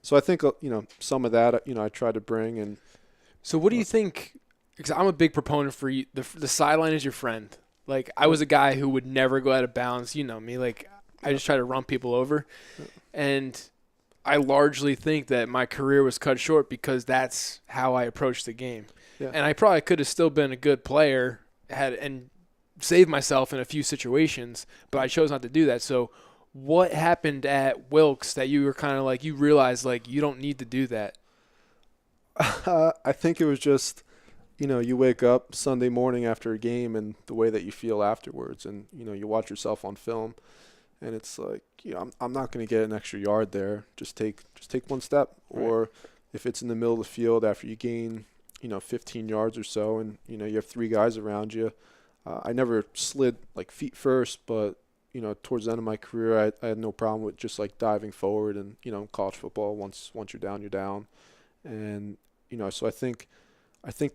so I think some of that I try to bring. And so what do you think? Because I'm a big proponent for you. The sideline is your friend. Like, I was a guy who would never go out of bounds. You know me. Like, I just try to run people over. And I largely think that my career was cut short because that's how I approached the game. Yeah. And I probably could have still been a good player and saved myself in a few situations, but I chose not to do that. So what happened at Wilkes that you were kind of like, you realized, like, you don't need to do that? I think it was just, you wake up Sunday morning after a game and the way that you feel afterwards, and, you watch yourself on film, and it's like, I'm not going to get an extra yard there. Just take one step. Right. Or if it's in the middle of the field after you gain, 15 yards or so, and, you have 3 guys around you. I never slid like feet first, but, towards the end of my career, I had no problem with just like diving forward, and, college football, once you're down, you're down. And, so I think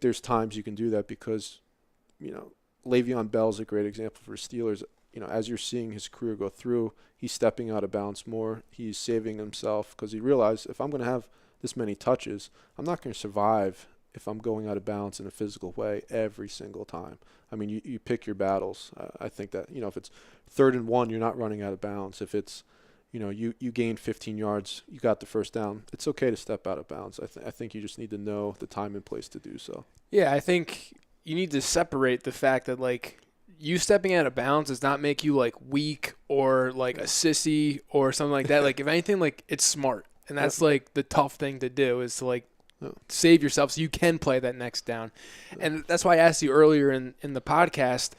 there's times you can do that because, Le'Veon Bell's a great example for Steelers. As you're seeing his career go through, he's stepping out of bounds more. He's saving himself because he realized, if I'm going to have this many touches, I'm not going to survive if I'm going out of bounds in a physical way every single time. I mean, you pick your battles. I think that, if it's 3rd and 1, you're not running out of bounds. If it's, you gained 15 yards, you got the first down, it's okay to step out of bounds. I think you just need to know the time and place to do so. Yeah, I think you need to separate the fact that, like, you stepping out of bounds does not make you, like, weak or, like, a sissy or something like that. Like, if anything, like, it's smart. And that's, like, the tough thing to do is to, like, save yourself so you can play that next down. And that's why I asked you earlier in the podcast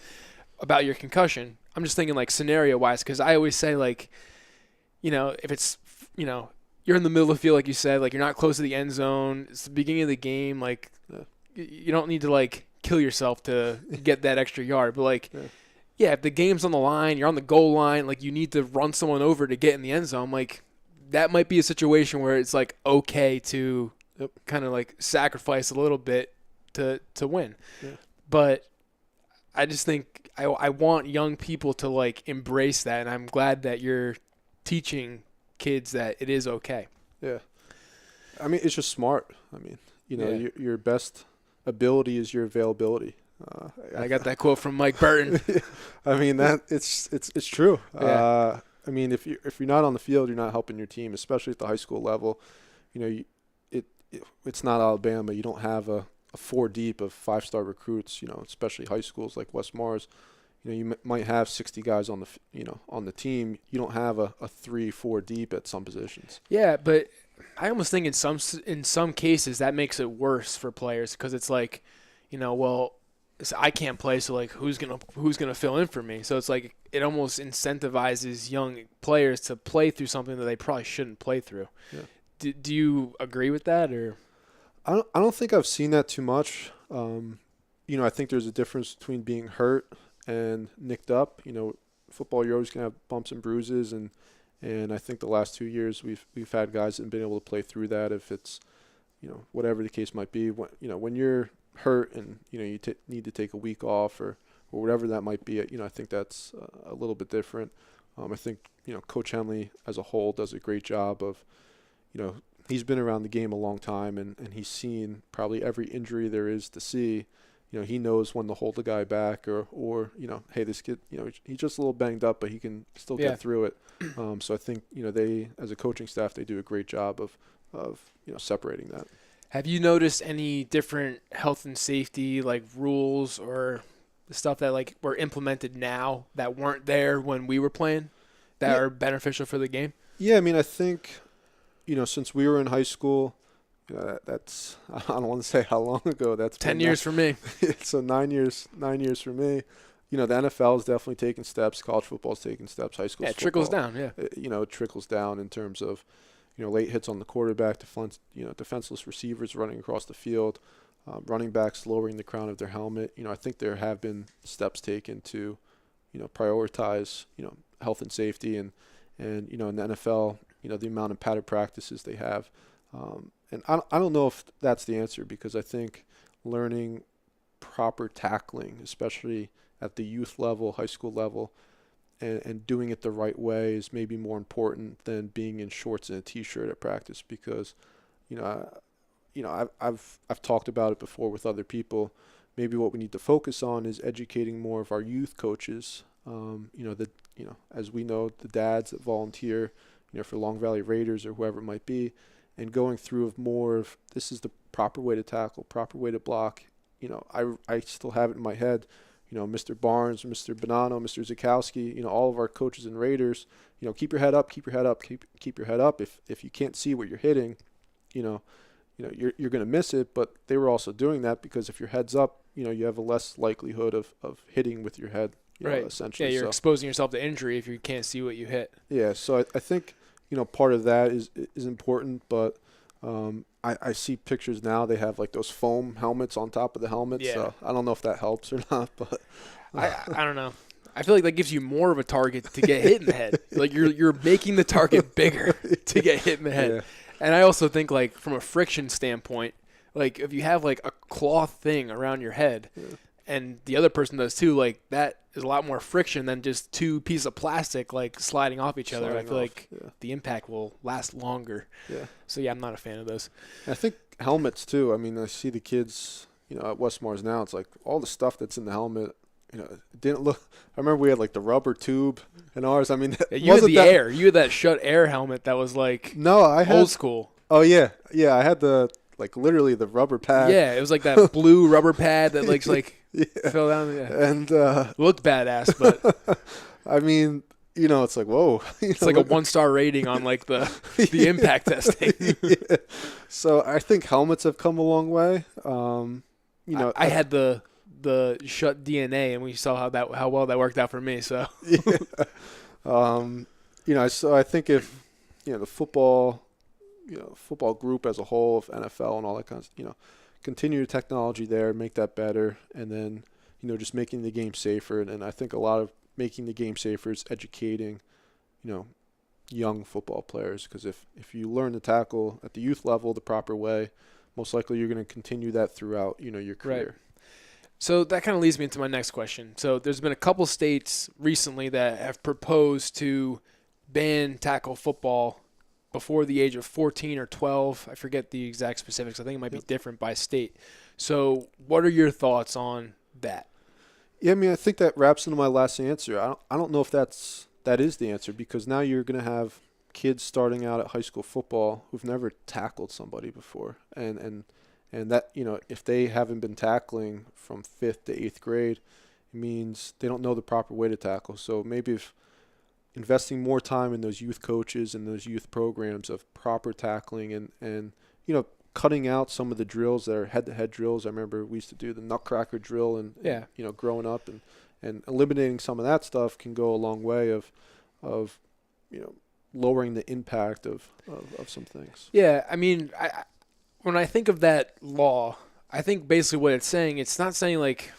about your concussion. I'm just thinking, like, scenario-wise, because I always say, like, if it's, you're in the middle of the field, like you said, like, you're not close to the end zone, it's the beginning of the game, like, you don't need to, like, kill yourself to get that extra yard. But, like, if the game's on the line, you're on the goal line, like, you need to run someone over to get in the end zone, like, that might be a situation where it's, like, okay to kind of, like, sacrifice a little bit to win. Yeah. But I just think I want young people to, like, embrace that, and I'm glad that you're teaching kids that it is okay. Yeah. I mean, it's just smart. I mean, your best ability is your availability. I got that quote from Mike Burton. I mean, it's true. Yeah. I mean, if you're not on the field, you're not helping your team, especially at the high school level. It's not Alabama. You don't have a 4 deep of 5-star recruits. Especially high schools like West Mars. You might have 60 guys on the team. You don't have a 3-4 deep at some positions. Yeah, but I almost think in some cases that makes it worse for players because it's like, well, I can't play, so like who's gonna fill in for me? So it's like it almost incentivizes young players to play through something that they probably shouldn't play through. Yeah. Do you agree with that, or? I don't think I've seen that too much. I think there's a difference between being hurt and nicked up. Football, you're always gonna have bumps and bruises, and I think the last 2 years we've had guys that have been able to play through that. If it's whatever the case might be, when you're hurt and you need to take a week off or whatever that might be, I think that's a little bit different. I think Coach Henley as a whole does a great job of he's been around the game a long time and he's seen probably every injury there is to see. He knows when to hold the guy back or hey, this kid, he's just a little banged up, but he can still get through it. So I think, they, as a coaching staff, they do a great job of separating that. Have you noticed any different health and safety like rules or stuff that like were implemented now that weren't there when we were playing that are beneficial for the game? Yeah, I mean, I think, since we were in high school, that's, I don't want to say how long ago that's 10 years for me. So 9 years for me. The NFL is definitely taking steps. College football is taking steps. High school it trickles down, yeah. It trickles down in terms of, late hits on the quarterback, defenseless receivers running across the field, running backs lowering the crown of their helmet. I think there have been steps taken to, prioritize, health and safety and in the NFL, the amount of padded practices they have. And I don't know if that's the answer because I think learning proper tackling, especially at the youth level, high school level, and doing it the right way is maybe more important than being in shorts and a t-shirt at practice because, I've talked about it before with other people. Maybe what we need to focus on is educating more of our youth coaches. As we know, the dads that volunteer, for Long Valley Raiders or whoever it might be, and going through of more of this is the proper way to tackle, proper way to block. I still have it in my head. Mr. Barnes, Mr. Bonanno, Mr. Zukowski, all of our coaches and Raiders, keep your head up, keep your head up, keep your head up. If you can't see what you're hitting, you're going to miss it. But they were also doing that because if your head's up, you have a less likelihood of hitting with your head, right. Essentially. Yeah, you're exposing yourself to injury if you can't see what you hit. Yeah, so I think, part of that is important, but I see pictures now. They have like those foam helmets on top of the helmet. Yeah. So I don't know if that helps or not, but I don't know. I feel like that gives you more of a target to get hit in the head. Like you're making the target bigger to get hit in the head. Yeah. And I also think like from a friction standpoint, like if you have like a cloth thing around your head and the other person does too, like that is a lot more friction than just two pieces of plastic like sliding off each other. I feel like the impact will last longer. Yeah. So yeah, I'm not a fan of those. I think helmets too. I mean, I see the kids, at West Mars now. It's like all the stuff that's in the helmet. It didn't look. I remember we had like the rubber tube in ours. I mean, you had the air. You had that shut air helmet that was like old school. Oh yeah. I had literally the rubber pad. Yeah, it was like that blue rubber pad that fell down. Yeah. And looked badass, but I mean, it's like whoa. It's like a 1-star rating on like the impact testing. Yeah. So I think helmets have come a long way. I had the shut DNA, and we saw how well that worked out for me. So yeah. So I think if the football group as a whole of NFL and all that kind of continue the technology there, make that better, and then just making the game safer. And I think a lot of making the game safer is educating young football players, because if you learn to tackle at the youth level the proper way, most likely you're going to continue that throughout your career. Right. So that kind of leads me into my next question. So there's been a couple states recently that have proposed to ban tackle football before the age of 14 or 12. I forget the exact specifics. I think it might be different by state. So what are your thoughts on that? Yeah, I mean, I think that wraps into my last answer. I don't know if that is the answer, because now you're going to have kids starting out at high school football who've never tackled somebody before, and that, if they haven't been tackling from 5th to 8th grade, it means they don't know the proper way to tackle. So maybe if investing more time in those youth coaches and those youth programs of proper tackling and cutting out some of the drills that are head-to-head drills. I remember we used to do the nutcracker drill and growing up, and eliminating some of that stuff can go a long way of lowering the impact of some things. Yeah, I mean, when I think of that law, I think basically what it's saying, it's not saying like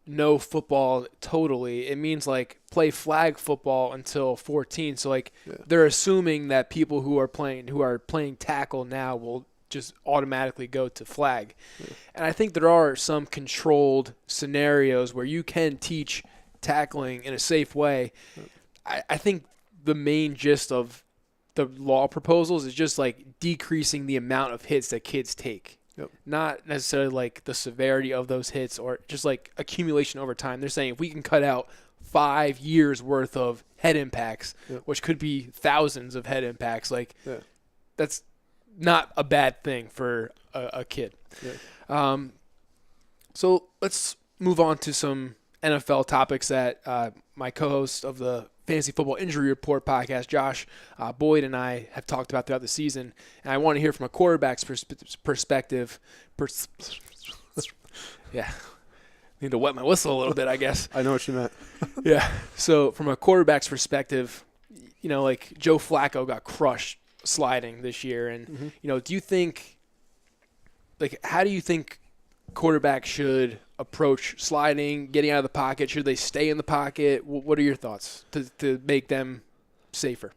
no football totally. It means like play flag football until 14. So like they're assuming that people who are playing tackle now will just automatically go to flag. Yeah. And I think there are some controlled scenarios where you can teach tackling in a safe way. Yeah. I think the main gist of the law proposals is just like decreasing the amount of hits that kids take. Yep. Not necessarily like the severity of those hits or just like accumulation over time. They're saying if we can cut out 5 years worth of head impacts, which could be thousands of head impacts, that's not a bad thing for a kid. Yeah. So let's move on to some NFL topics that my co-host of the Fantasy Football Injury Report podcast, Josh Boyd, and I have talked about throughout the season. And I want to hear from a quarterback's perspective. Yeah. Need to wet my whistle a little bit, I guess. I know what you meant. Yeah. So from a quarterback's perspective, like Joe Flacco got crushed sliding this year. And, do you think, how do you think quarterbacks should approach sliding, getting out of the pocket? Should they stay in the pocket? What are your thoughts to make them safer?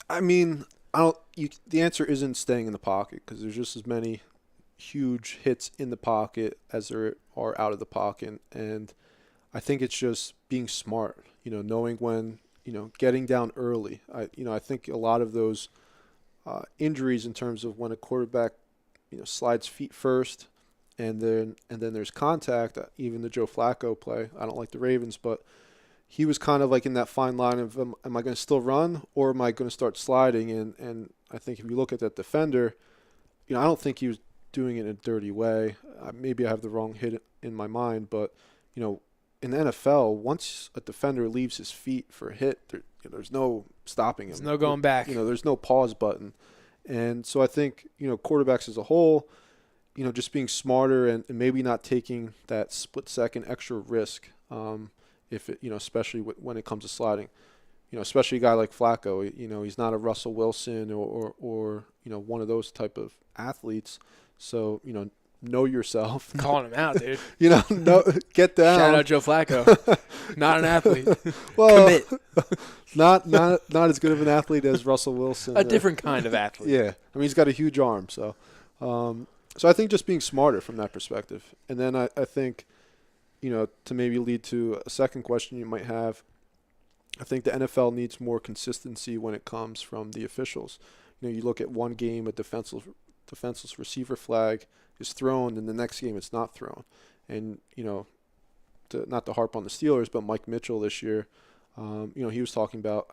I mean, the answer isn't staying in the pocket, because there's just as many huge hits in the pocket as there are out of the pocket. And I think it's just being smart, knowing when, getting down early. I think a lot of those injuries in terms of when a quarterback, slides feet first, and then there's contact. Even the Joe Flacco play, I don't like the Ravens, but he was kind of like in that fine line of am I going to still run or am I going to start sliding? And I think if you look at that defender, I don't think he was doing it in a dirty way. Maybe I have the wrong hit in my mind, but in the NFL, once a defender leaves his feet for a hit, there's no stopping him. There's no going back. There's no pause button. And so I think, quarterbacks as a whole, just being smarter and maybe not taking that split-second extra risk, if it, especially when it comes to sliding. Especially a guy like Flacco, he's not a Russell Wilson or one of those type of athletes. So, know yourself. Calling him out, dude. Get down. Shout out Joe Flacco. Not an athlete. Well, commit. not as good of an athlete as Russell Wilson. A different kind of athlete. Yeah. I mean, he's got a huge arm. So I think just being smarter from that perspective. And then I think, to maybe lead to a second question you might have, I think the NFL needs more consistency when it comes from the officials. You look at one game, a defenseless receiver flag is thrown, and the next game it's not thrown. And, not to harp on the Steelers, but Mike Mitchell this year, he was talking about,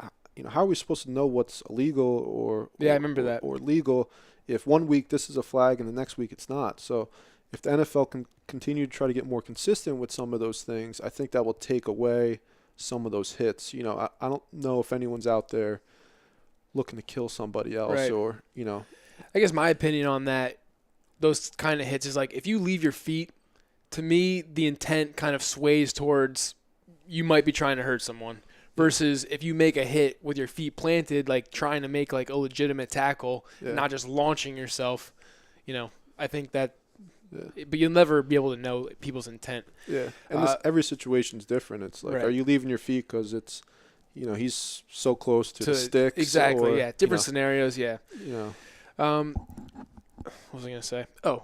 how are we supposed to know what's illegal or I remember that. Or legal if one week this is a flag and the next week it's not. So if the NFL can continue to try to get more consistent with some of those things, I think that will take away some of those hits. I don't know if anyone's out there looking to kill somebody else, right. Or, I guess my opinion on that, those kind of hits is like if you leave your feet, to me, the intent kind of sways towards you might be trying to hurt someone versus if you make a hit with your feet planted, like trying to make like a legitimate tackle, not just launching yourself. I think that, but you'll never be able to know people's intent. Yeah, and every situation is different. It's like, right. Are you leaving your feet because it's, he's so close to the sticks? Exactly, or, yeah. Different scenarios, yeah. What was I going to say? Oh,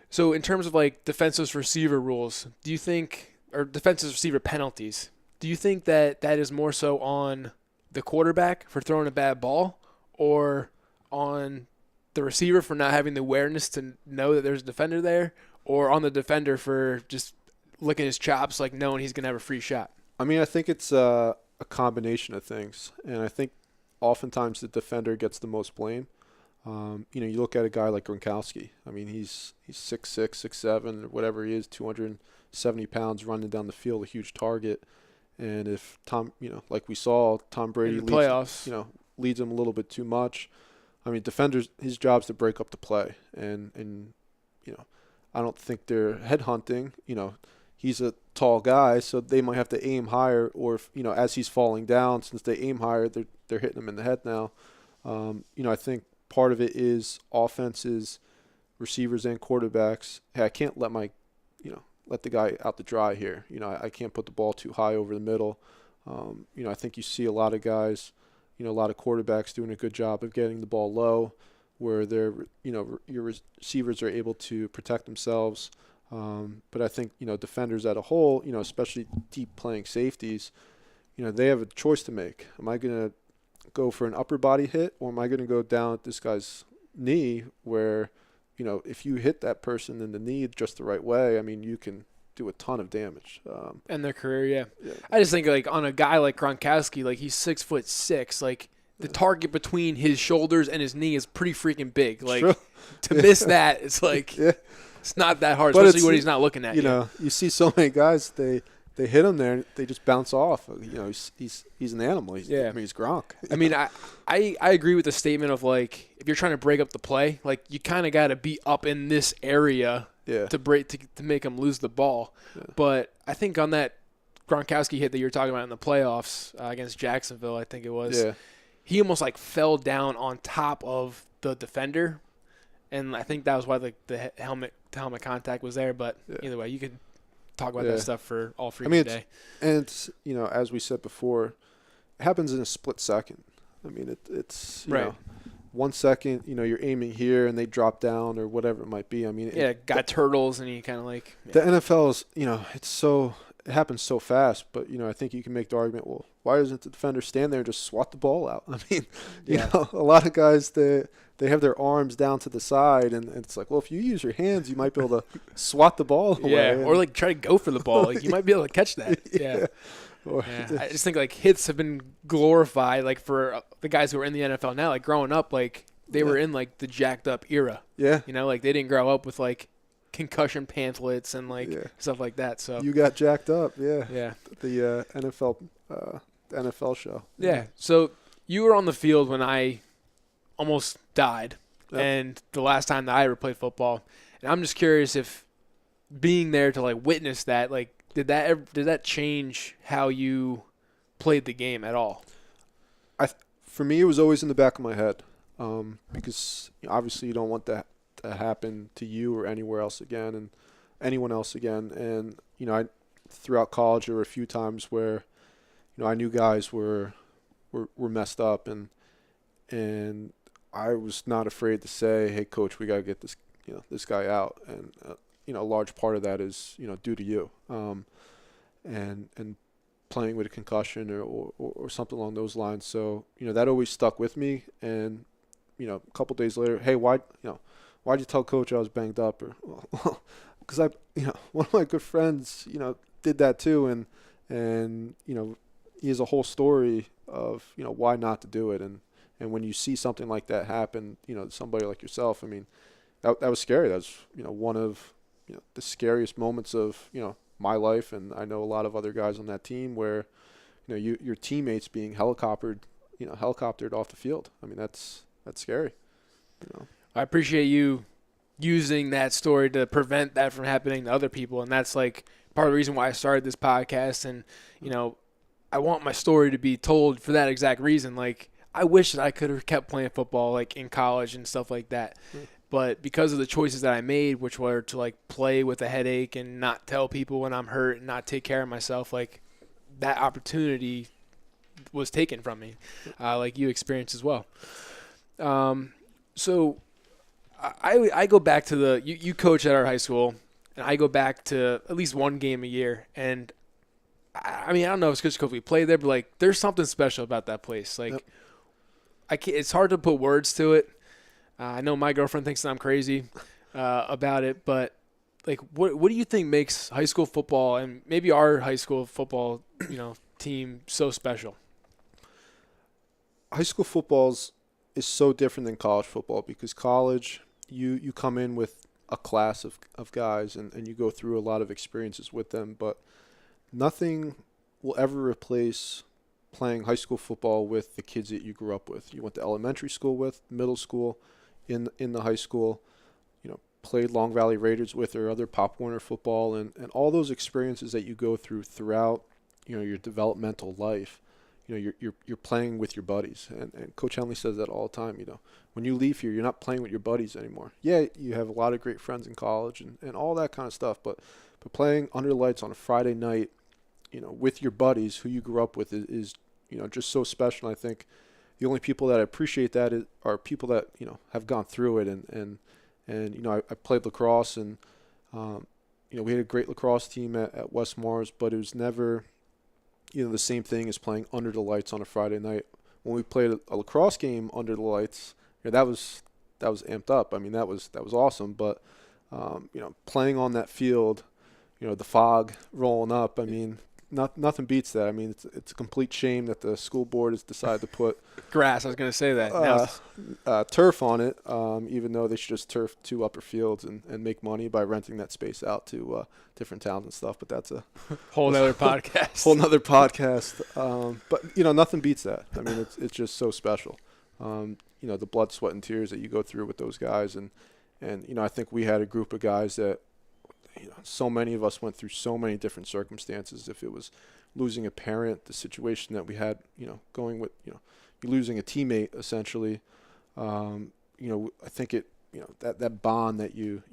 so in terms of like defensive receiver rules, do you think, or defensive receiver penalties, do you think that is more so on the quarterback for throwing a bad ball or on the receiver for not having the awareness to know that there's a defender there, or on the defender for just licking his chops, like knowing he's going to have a free shot? I mean, I think it's a combination of things, and I think oftentimes the defender gets the most blame. You look at a guy like Gronkowski. I mean, he's 6'6", 6'7", whatever he is, 270 pounds, running down the field, a huge target. And if like we saw, Tom Brady in the playoffs, leads him a little bit too much. I mean, defenders, his job's to break up the play, and I don't think they're headhunting. He's a tall guy, so they might have to aim higher, or if, as he's falling down, since they aim higher, they're hitting him in the head now. I think part of it is offenses, receivers, and quarterbacks. Hey, I can't let the guy out to dry here. I can't put the ball too high over the middle. I think you see a lot of guys, a lot of quarterbacks doing a good job of getting the ball low, where your receivers are able to protect themselves. But I think, defenders as a whole, especially deep playing safeties, they have a choice to make. Am I going to go for an upper body hit, or am I going to go down at this guy's knee where, if you hit that person in the knee just the right way, I mean, you can do a ton of damage. And their career, yeah. I just think, like, on a guy like Gronkowski, like, he's 6'6", like, the target between his shoulders and his knee is pretty freaking big. Like, to miss that, it's like, it's not that hard, but especially when he's not looking at you. You see so many guys, they hit him there, and they just bounce off. He's an animal. He's Gronk. I mean, I agree with the statement of, like, if you're trying to break up the play, like, you kind of got to be up in this area to make him lose the ball. Yeah. But I think on that Gronkowski hit that you're talking about in the playoffs against Jacksonville, I think it was, he almost, like, fell down on top of the defender, and I think that was why the helmet contact was there. But either way, you could talk about that stuff for all freaking day. And as we said before, it happens in a split second. I mean, it's 1 second, you're aiming here and they drop down or whatever it might be. I mean, got turtles and you kind of like the NFL is, it happens so fast. But I think you can make the argument, well, why doesn't the defender stand there and just swat the ball out? I mean, a lot of guys they have their arms down to the side, and it's like, well, if you use your hands, you might be able to swat the ball away. Yeah, or like try to go for the ball. Like, you might be able to catch that. Yeah. I just think, like, hits have been glorified, like, for the guys who are in the NFL now. Like, growing up, like, they were in, like, the jacked up era. Yeah. Like, they didn't grow up with, like, concussion pamphlets and, like, stuff like that. So you got jacked up. Yeah. Yeah. The NFL show. Yeah. So you were on the field when I almost died, and the last time that I ever played football. And I'm just curious if being there to, like, witness that, like, did that change how you played the game at all? For me, it was always in the back of my head, because obviously you don't want that to happen to you or anywhere else again, and anyone else again. And throughout college, there were a few times where I knew guys were messed up, and I was not afraid to say, "Hey, coach, we got to get this guy out." And a large part of that is due to you, and playing with a concussion or something along those lines. So that always stuck with me. And a couple days later, hey, why'd you tell coach I was banged up? Or because one of my good friends did that too, and he has a whole story of why not to do it. And when you see something like that happen, somebody like yourself, I mean, that was scary. That was one of the scariest moments of my life, and I know a lot of other guys on that team where your teammates being helicoptered off the field. I mean, that's scary. I appreciate you using that story to prevent that from happening to other people, and that's, like, part of the reason why I started this podcast. And I want my story to be told for that exact reason. Like, I wish that I could have kept playing football, like, in college and stuff like that. But because of the choices that I made, which were to, like, play with a headache and not tell people when I'm hurt and not take care of myself, like, that opportunity was taken from me, like you experienced as well. So I go back to you coach at our high school, and I go back to at least one game a year. And, I mean, I don't know if it's because we played there, but, like, there's something special about that place. Like, it's hard to put words to it. I know my girlfriend thinks that I'm crazy about it, but like, what do you think makes high school football and maybe our high school football, team so special? High school is so different than college football because college, you come in with a class of guys and you go through a lot of experiences with them, but nothing will ever replace playing high school football with the kids that you grew up with. You went to elementary school with, middle school, in the high school, played Long Valley Raiders with or other Pop Warner football and all those experiences that you go throughout, your developmental life. You're playing with your buddies, and Coach Henley says that all the time. When you leave here, you're not playing with your buddies anymore. Yeah, you have a lot of great friends in college and all that kind of stuff, but playing under the lights on a Friday night, with your buddies who you grew up with is just so special. And I think the only people that appreciate that are people that have gone through it and I played lacrosse and we had a great lacrosse team at West Mars, but it was never the same thing as playing under the lights on a Friday night. When we played a lacrosse game under the lights, that was amped up. I mean, that was awesome. But playing on that field, the fog rolling up. I mean, nothing beats that. I mean, it's a complete shame that the school board has decided to put grass. I was going to say that. Turf on it, even though they should just turf 2 upper fields and make money by renting that space out to different towns and stuff. But that's a whole nother podcast. Whole nother podcast. But nothing beats that. I mean, it's just so special. The blood, sweat, and tears that you go through with those guys, and I think we had a group of guys that. So many of us went through so many different circumstances. If it was losing a parent, the situation that we had, going with, you losing a teammate essentially. I think that bond that you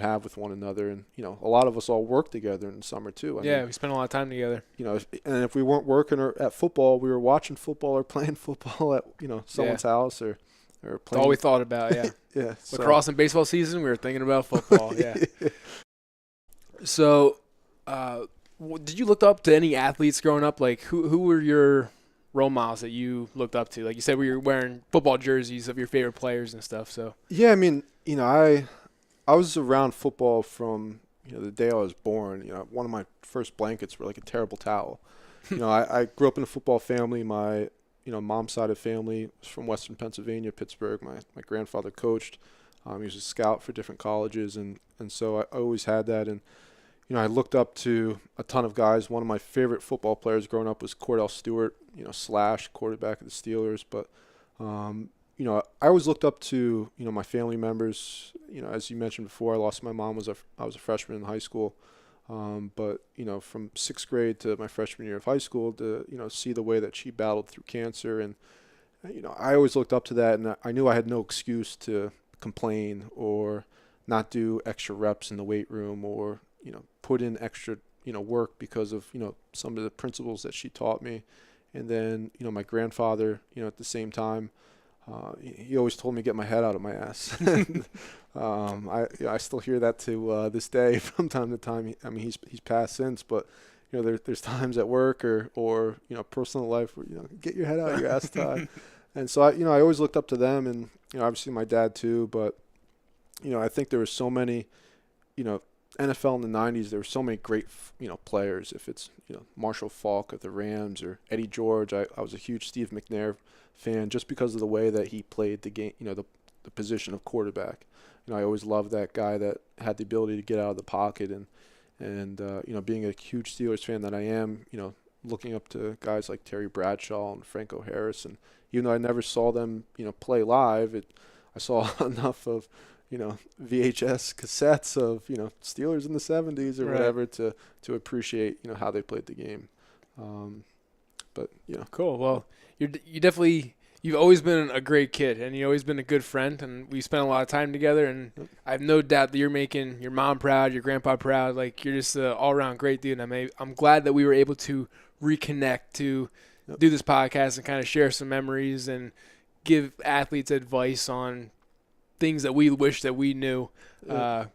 have with one another, and a lot of us all work together in the summer too. I mean, we spent a lot of time together. If we weren't working or at football, we were watching football or playing football at someone's house or playing. That's all we thought about. Yeah. Yeah. Lacrosse and baseball season, we were thinking about football. Yeah. So, did you look up to any athletes growing up? Like, who were your role models that you looked up to? Like you said, we were wearing football jerseys of your favorite players and stuff. So yeah, I mean, I was around football from the day I was born. One of my first blankets were like a terrible towel. I grew up in a football family. My mom's side of family was from Western Pennsylvania, Pittsburgh. My grandfather coached. He was a scout for different colleges, and so I always had that. And I looked up to a ton of guys. One of my favorite football players growing up was Cordell Stewart, Slash, quarterback of the Steelers. But, I always looked up to, my family members. As you mentioned before, I lost my mom. I was a freshman in high school. But, from 6th grade to my freshman year of high school to, see the way that she battled through cancer. And, I always looked up to that, and I knew I had no excuse to complain or not do extra reps in the weight room or, put in extra, work because of, some of the principles that she taught me. And then, my grandfather, at the same time, he always told me to get my head out of my ass. I still hear that to this day from time to time. He's passed since, but, there's times at work or personal life where, get your head out of your ass, Ty. And so, I always looked up to them and, obviously my dad too, but, I think there were so many, NFL in the 90s, there were so many great, players. If it's, Marshall Faulk of the Rams or Eddie George, I was a huge Steve McNair fan just because of the way that he played the game, the position of quarterback. I always loved that guy that had the ability to get out of the pocket and being a huge Steelers fan that I am, looking up to guys like Terry Bradshaw and Franco Harris. And even though I never saw them, play live, I saw enough of, VHS cassettes of, Steelers in the 70s or whatever to appreciate, how they played the game. But, Cool. Well, you've always been a great kid and you've always been a good friend, and we spent a lot of time together, and yep. I have no doubt that you're making your mom proud, your grandpa proud. Like, you're just an all-around great dude. And I'm glad that we were able to reconnect to yep. do this podcast and kind of share some memories and give athletes advice on things that we wish that we knew while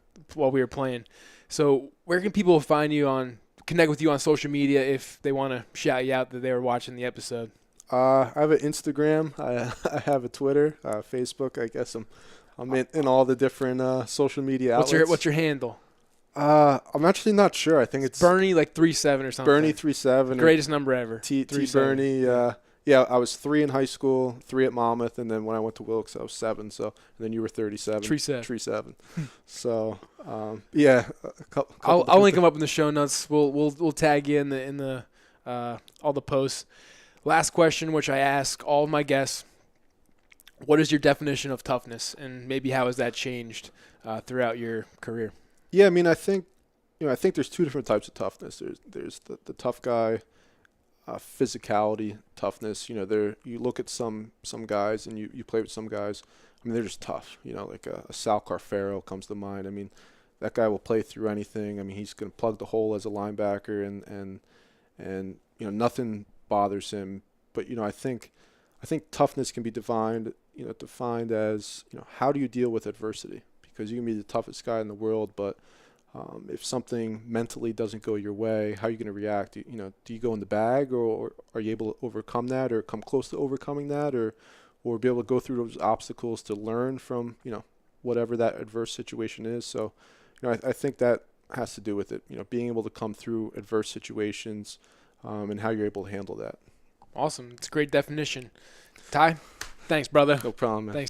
we were playing. So where can people connect with you on social media if they want to shout you out that they were watching the episode? I have an Instagram. I have a Twitter, Facebook. I guess I'm I'm in all the different social media outlets. What's your handle? I'm actually not sure. I think it's Bernie like 37 or something. Bernie 37. Greatest number ever. T 37. Bernie. Yeah, I was 3 in high school, 3 at Monmouth, and then when I went to Wilkes, I was 7. So, and then you were 37. Tree 7. Tree 7. So, yeah. I'll link them up in the show notes. We'll tag you in the all the posts. Last question, which I ask all of my guests: what is your definition of toughness, and maybe how has that changed throughout your career? Yeah, I mean, I think there's 2 different types of toughness. There's the tough guy. Physicality, toughness. You look at some guys and you play with some guys. I mean, they're just tough. Like a Sal Carfero comes to mind. I mean, that guy will play through anything. I mean, he's going to plug the hole as a linebacker, and nothing bothers him. But I think toughness can be defined as how do you deal with adversity? Because you can be the toughest guy in the world, but if something mentally doesn't go your way, how are you going to react? Do you go in the bag, or are you able to overcome that, or come close to overcoming that, or be able to go through those obstacles to learn from whatever that adverse situation is? So, I think that has to do with it. Being able to come through adverse situations, and how you're able to handle that. Awesome. It's a great definition. Ty, thanks, brother. No problem, man. Thanks.